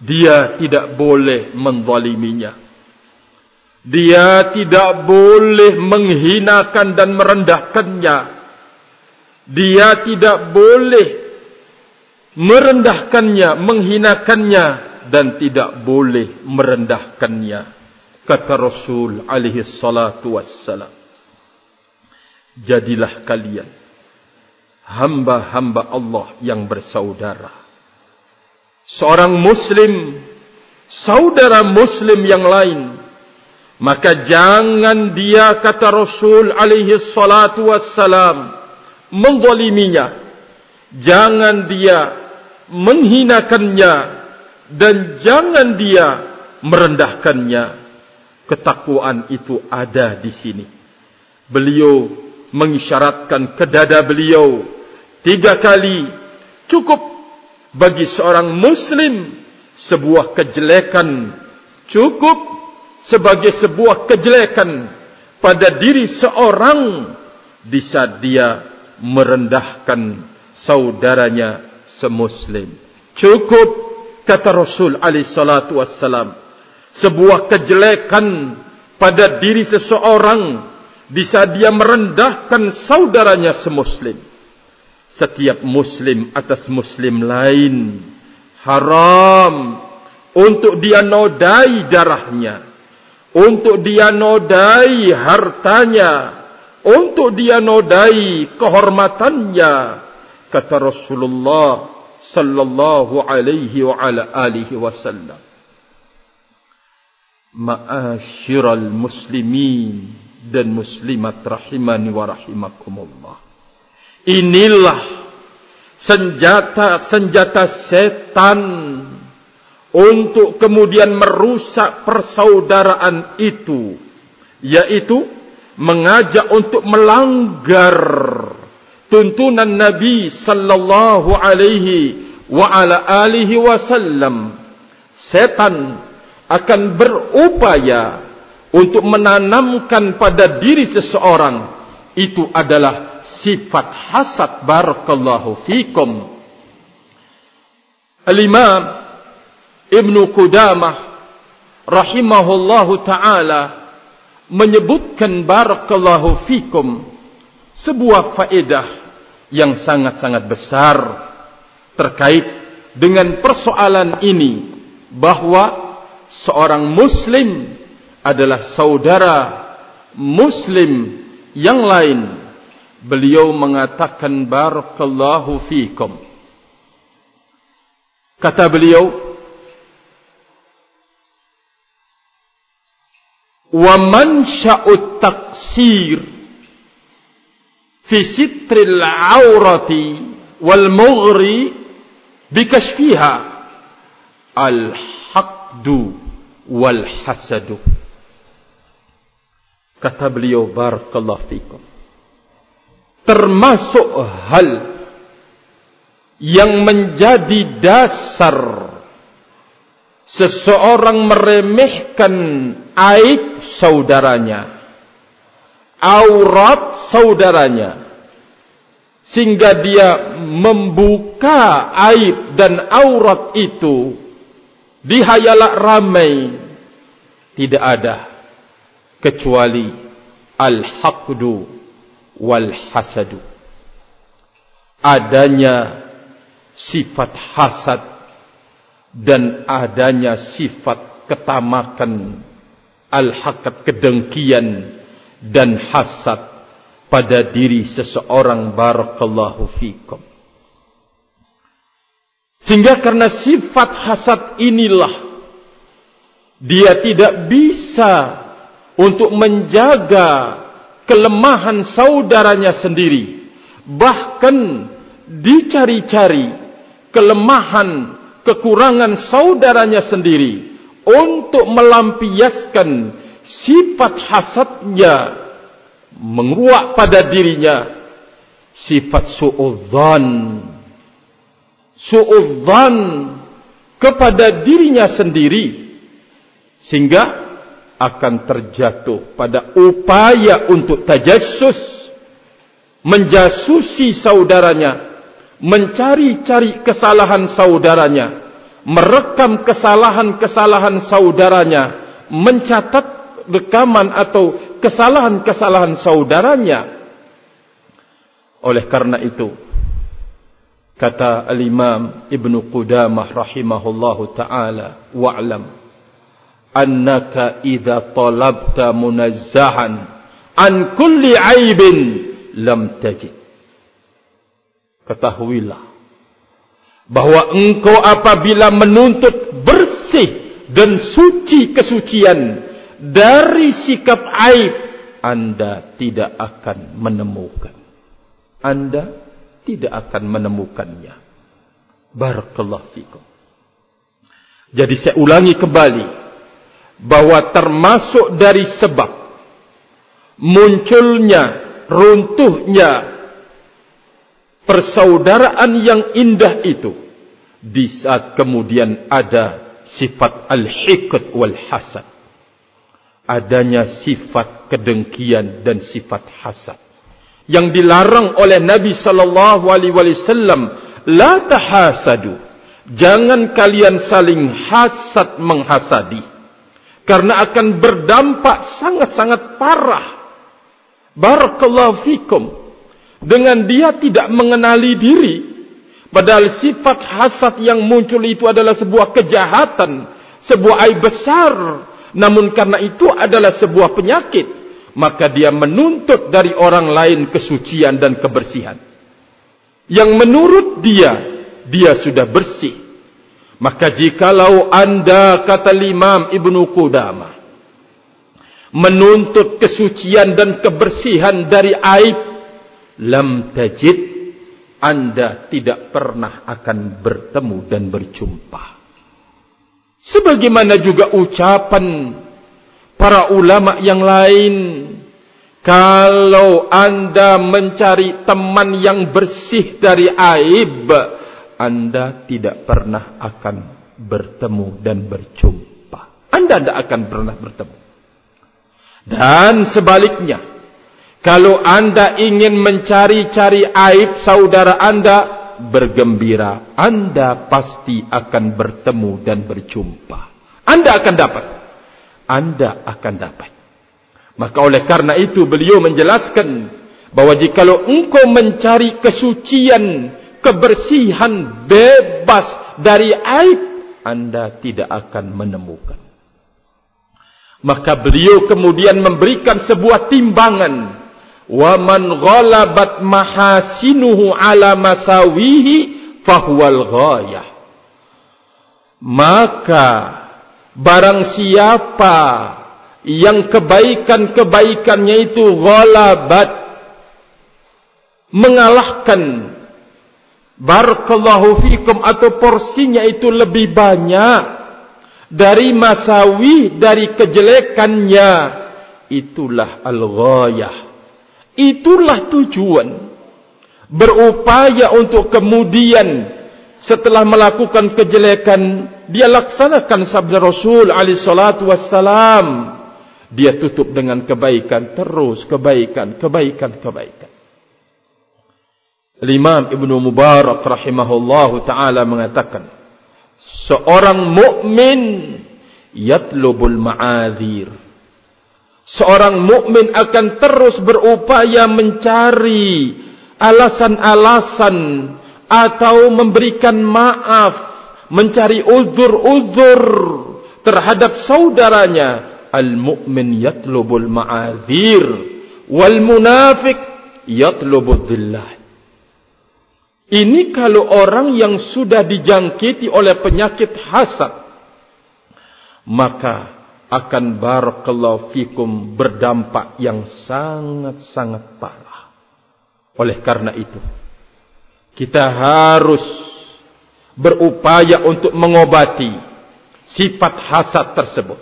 Dia tidak boleh menzaliminya. Dia tidak boleh menghinakan dan merendahkannya. Dia tidak boleh merendahkannya, menghinakannya, dan tidak boleh merendahkannya. Kata Rasul alaihi salatu wassalam, jadilah kalian hamba-hamba Allah yang bersaudara. Seorang muslim, saudara muslim yang lain, maka jangan dia, kata Rasul alaihi salatu wassalam, menzaliminya. Jangan dia menghinakannya, dan jangan dia merendahkannya. Ketakwaan itu ada di sini. Beliau mengisyaratkan ke dada beliau 3 kali, cukup bagi seorang muslim sebuah kejelekan, cukup sebagai sebuah kejelekan pada diri seorang di saat dia merendahkan saudaranya semuslim. Cukup, kata Rasul alaihi salatu wassalam, sebuah kejelekan pada diri seseorang di saat dia merendahkan saudaranya semuslim. Setiap muslim atas muslim lain haram untuk dia nodai darahnya, untuk dia nodai hartanya, untuk dia nodai kehormatannya. Kata Rasulullah sallallahu alaihi wa ala alihi wasallam, ma'asyiral muslimin dan muslimat rahimani wa rahimakumullah, inilah senjata-senjata setan untuk kemudian merusak persaudaraan itu, yaitu mengajak untuk melanggar tuntunan Nabi sallallahu alaihi wa ala alihi wasallam. Setan akan berupaya untuk menanamkan pada diri seseorang itu adalah sifat hasad. Barakallahu fikum. Al-Imam Ibnu Qudamah rahimahullahu ta'ala menyebutkan barakallahu fikum sebuah faedah yang sangat-sangat besar terkait dengan persoalan ini, bahwa seorang muslim adalah saudara muslim yang lain. Beliau mengatakan barakallahu fikum, kata beliau, wa mansya'ut taqsir fi sitril aurati wal mughri bikashfiha al haqdu wal hasadu. Kata beliau barakallahu fikum, termasuk hal yang menjadi dasar seseorang meremehkan aib saudaranya, aurat saudaranya, sehingga dia membuka aib dan aurat itu di halayak ramai, tidak ada kecuali al-haqdu wal hasadu, adanya sifat hasad dan adanya sifat ketamakan, al-haqad, kedengkian dan hasad pada diri seseorang. Barakallahu fikum. Sehingga karena sifat hasad inilah dia tidak bisa untuk menjaga kelemahan saudaranya sendiri, bahkan dicari-cari kelemahan, kekurangan saudaranya sendiri untuk melampiaskan sifat hasadnya, menguak pada dirinya sifat su'udzan kepada dirinya sendiri, sehingga akan terjatuh pada upaya untuk tajassus, menjasusi saudaranya, mencari-cari kesalahan saudaranya, merekam kesalahan-kesalahan saudaranya, mencatat rekaman atau kesalahan-kesalahan saudaranya. Oleh karena itu, kata al-Imam Ibnu Qudamah rahimahullahu ta'ala, wa'lam annaka idza talabta munazzahan an kulli aibin lam tajid. Ketahuilah bahwa engkau apabila menuntut bersih dan suci kesucian dari sikap aib, Anda tidak akan menemukan. Anda tidak akan menemukannya. Barakallahu fikum. Jadi saya ulangi kembali, bahwa termasuk dari sebab munculnya, runtuhnya persaudaraan yang indah itu, di saat kemudian ada sifat al-hiqd wal hasad, adanya sifat kedengkian dan sifat hasad yang dilarang oleh Nabi sallallahu alaihi wasallam. La tahasadu, jangan kalian saling hasad menghasadi, karena akan berdampak sangat-sangat parah. Barakallahu fikum. Dengan dia tidak mengenali diri, padahal sifat hasad yang muncul itu adalah sebuah kejahatan, sebuah aib besar. Namun karena itu adalah sebuah penyakit, maka dia menuntut dari orang lain kesucian dan kebersihan yang menurut dia sudah bersih. Maka jikalau Anda, kata Imam Ibnu Qudamah, menuntut kesucian dan kebersihan dari aib, lam tajid, Anda tidak pernah akan bertemu dan berjumpa. Sebagaimana juga ucapan para ulama yang lain, kalau Anda mencari teman yang bersih dari aib, Anda tidak pernah akan bertemu dan berjumpa. Anda tidak akan pernah bertemu. Dan sebaliknya, kalau Anda ingin mencari-cari aib saudara Anda, bergembira, Anda pasti akan bertemu dan berjumpa. Anda akan dapat. Anda akan dapat. Maka oleh karena itu beliau menjelaskan bahwa jikalau engkau mencari kesucian, kebersihan, bebas dari aib, Anda tidak akan menemukan. Maka beliau kemudian memberikan sebuah timbangan. Wa man ghalabat mahasinuhu ala masawihi fahuwal ghayah. Maka barang siapa yang kebaikan-kebaikannya itu ghalabat, mengalahkan, barakallahu fikum, atau porsinya itu lebih banyak dari masawi, dari kejelekannya, itulah al-ghayah. Itulah tujuan. Berupaya untuk kemudian setelah melakukan kejelekan, dia laksanakan sabda Rasul alaihi salatu wassalam. Dia tutup dengan kebaikan, terus kebaikan, kebaikan, kebaikan. Imam Ibnu Mubarak rahimahullahu taala mengatakan, seorang mukmin yatlubul ma'adzir. Seorang mukmin akan terus berupaya mencari alasan-alasan atau memberikan maaf, mencari uzur-uzur terhadap saudaranya. Al-mu'min yatlubul ma'adzir wal munafiq yatlubul dhillah. Ini kalau orang yang sudah dijangkiti oleh penyakit hasad, maka akan barakallahu fikum berdampak yang sangat-sangat parah. Oleh karena itu, kita harus berupaya untuk mengobati sifat hasad tersebut.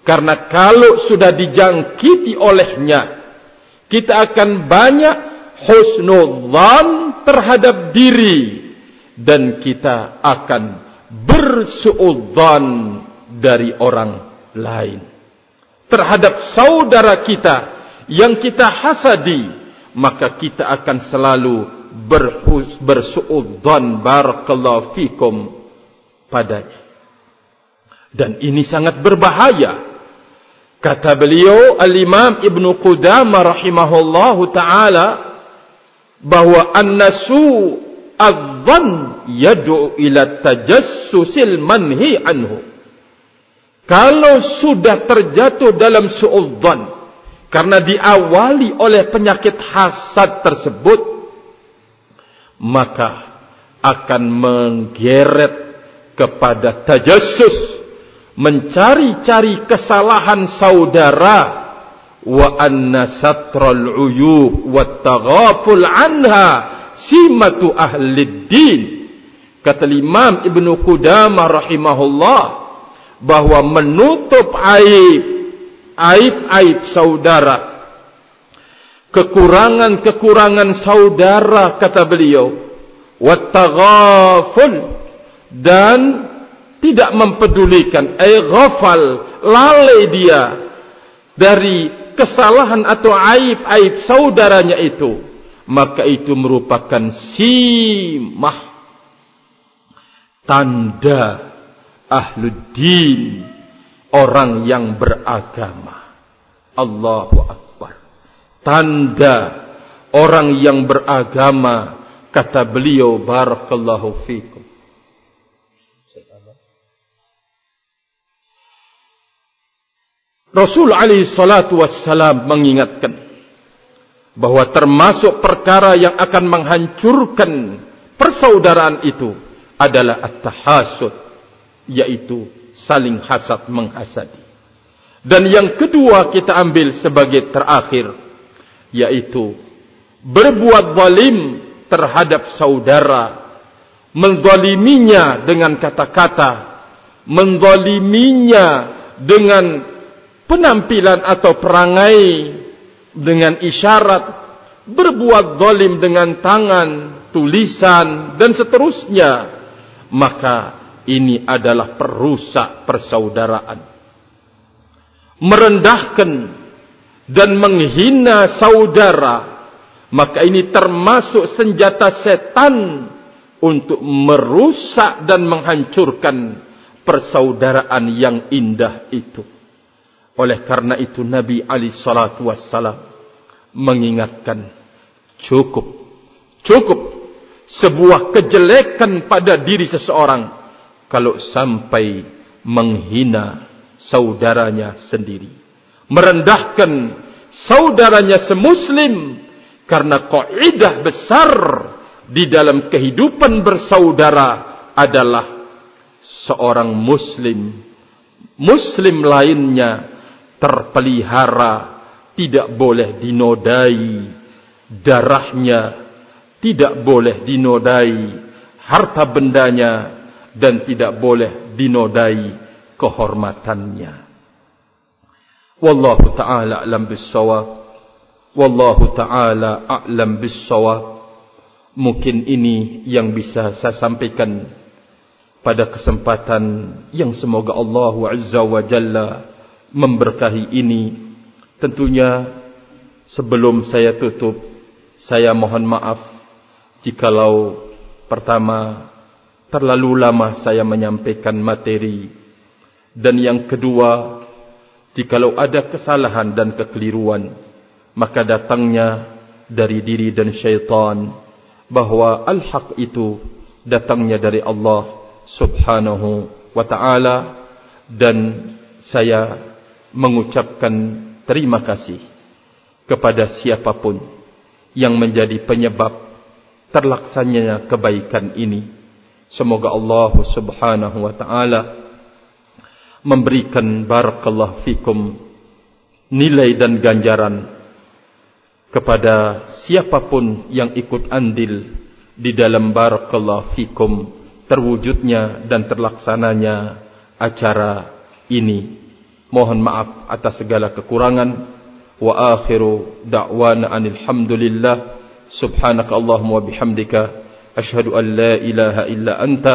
Karena kalau sudah dijangkiti olehnya, kita akan banyak husnudzan terhadap diri, dan kita akan bersuudzan dari orang lain terhadap saudara kita yang kita hasadi, maka kita akan selalu bersuudzan barakallahu fikum padanya. Dan ini sangat berbahaya. Kata beliau Al-Imam Ibnu Qudamah rahimahullahu taala bahwa an-nasu adh-dhann yad'u ila tajassusil manhi anhu. Kalau sudah terjatuh dalam suudzon karena diawali oleh penyakit hasad tersebut, maka akan menggeret kepada tajassus, mencari-cari kesalahan saudara, wa anna satral uyub wa taghaful anha simatu ahlid din. Kata Imam Ibnu Qudamah rahimahullah bahwa menutup aib-aib saudara, kekurangan-kekurangan saudara, kata beliau, wattaghaful, dan tidak mempedulikan, ghafal, lalai dia dari kesalahan atau aib-aib saudaranya itu, maka itu merupakan simah, tanda ahluddin, orang yang beragama. Allahu Akbar. Tanda orang yang beragama, kata beliau barakallahu fikum. Rasul alaihi salatu wassalam mengingatkan bahwa termasuk perkara yang akan menghancurkan persaudaraan itu adalah at-tahasud, yaitu saling hasad menghasadi. Dan yang kedua kita ambil sebagai terakhir, yaitu berbuat zalim terhadap saudara, menzaliminya dengan kata-kata, menzaliminya dengan penampilan atau perangai, dengan isyarat, berbuat zalim dengan tangan, tulisan, dan seterusnya, maka ini adalah perusak persaudaraan. Merendahkan dan menghina saudara, maka ini termasuk senjata setan untuk merusak dan menghancurkan persaudaraan yang indah itu. Oleh karena itu Nabi alaihi salatu wassalam mengingatkan, cukup sebuah kejelekan pada diri seseorang kalau sampai menghina saudaranya sendiri, merendahkan saudaranya semuslim, karena kaidah besar di dalam kehidupan bersaudara adalah seorang muslim lainnya terpelihara, tidak boleh dinodai darahnya, tidak boleh dinodai harta bendanya, dan tidak boleh dinodai kehormatannya. Wallahu ta'ala a'lam bis-shawab. Wallahu ta'ala a'lam bis-shawab. Mungkin ini yang bisa saya sampaikan pada kesempatan yang semoga Allah Azza wa Jalla memberkahi ini. Tentunya sebelum saya tutup, saya mohon maaf jikalau pertama terlalu lama saya menyampaikan materi, dan yang kedua, jikalau ada kesalahan dan kekeliruan, maka datangnya dari diri dan syaitan, bahwa al-haq itu datangnya dari Allah Subhanahu wa ta'ala. Dan saya mengucapkan terima kasih kepada siapapun yang menjadi penyebab terlaksananya kebaikan ini. Semoga Allah Subhanahu wa ta'ala memberikan barakallahu fikum nilai dan ganjaran kepada siapapun yang ikut andil di dalam barakallahu fikum terwujudnya dan terlaksananya acara ini. Mohon maaf atas segala kekurangan. Wa akhiru da'wana anil hamdulillah. Subhanaka Allahumma wa bihamdika asyhadu an la ilaha illa anta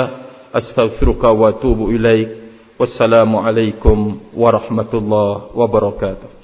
astaghfiruka wa atubu ilaik. Wassalamu alaikum warahmatullahi wabarakatuh.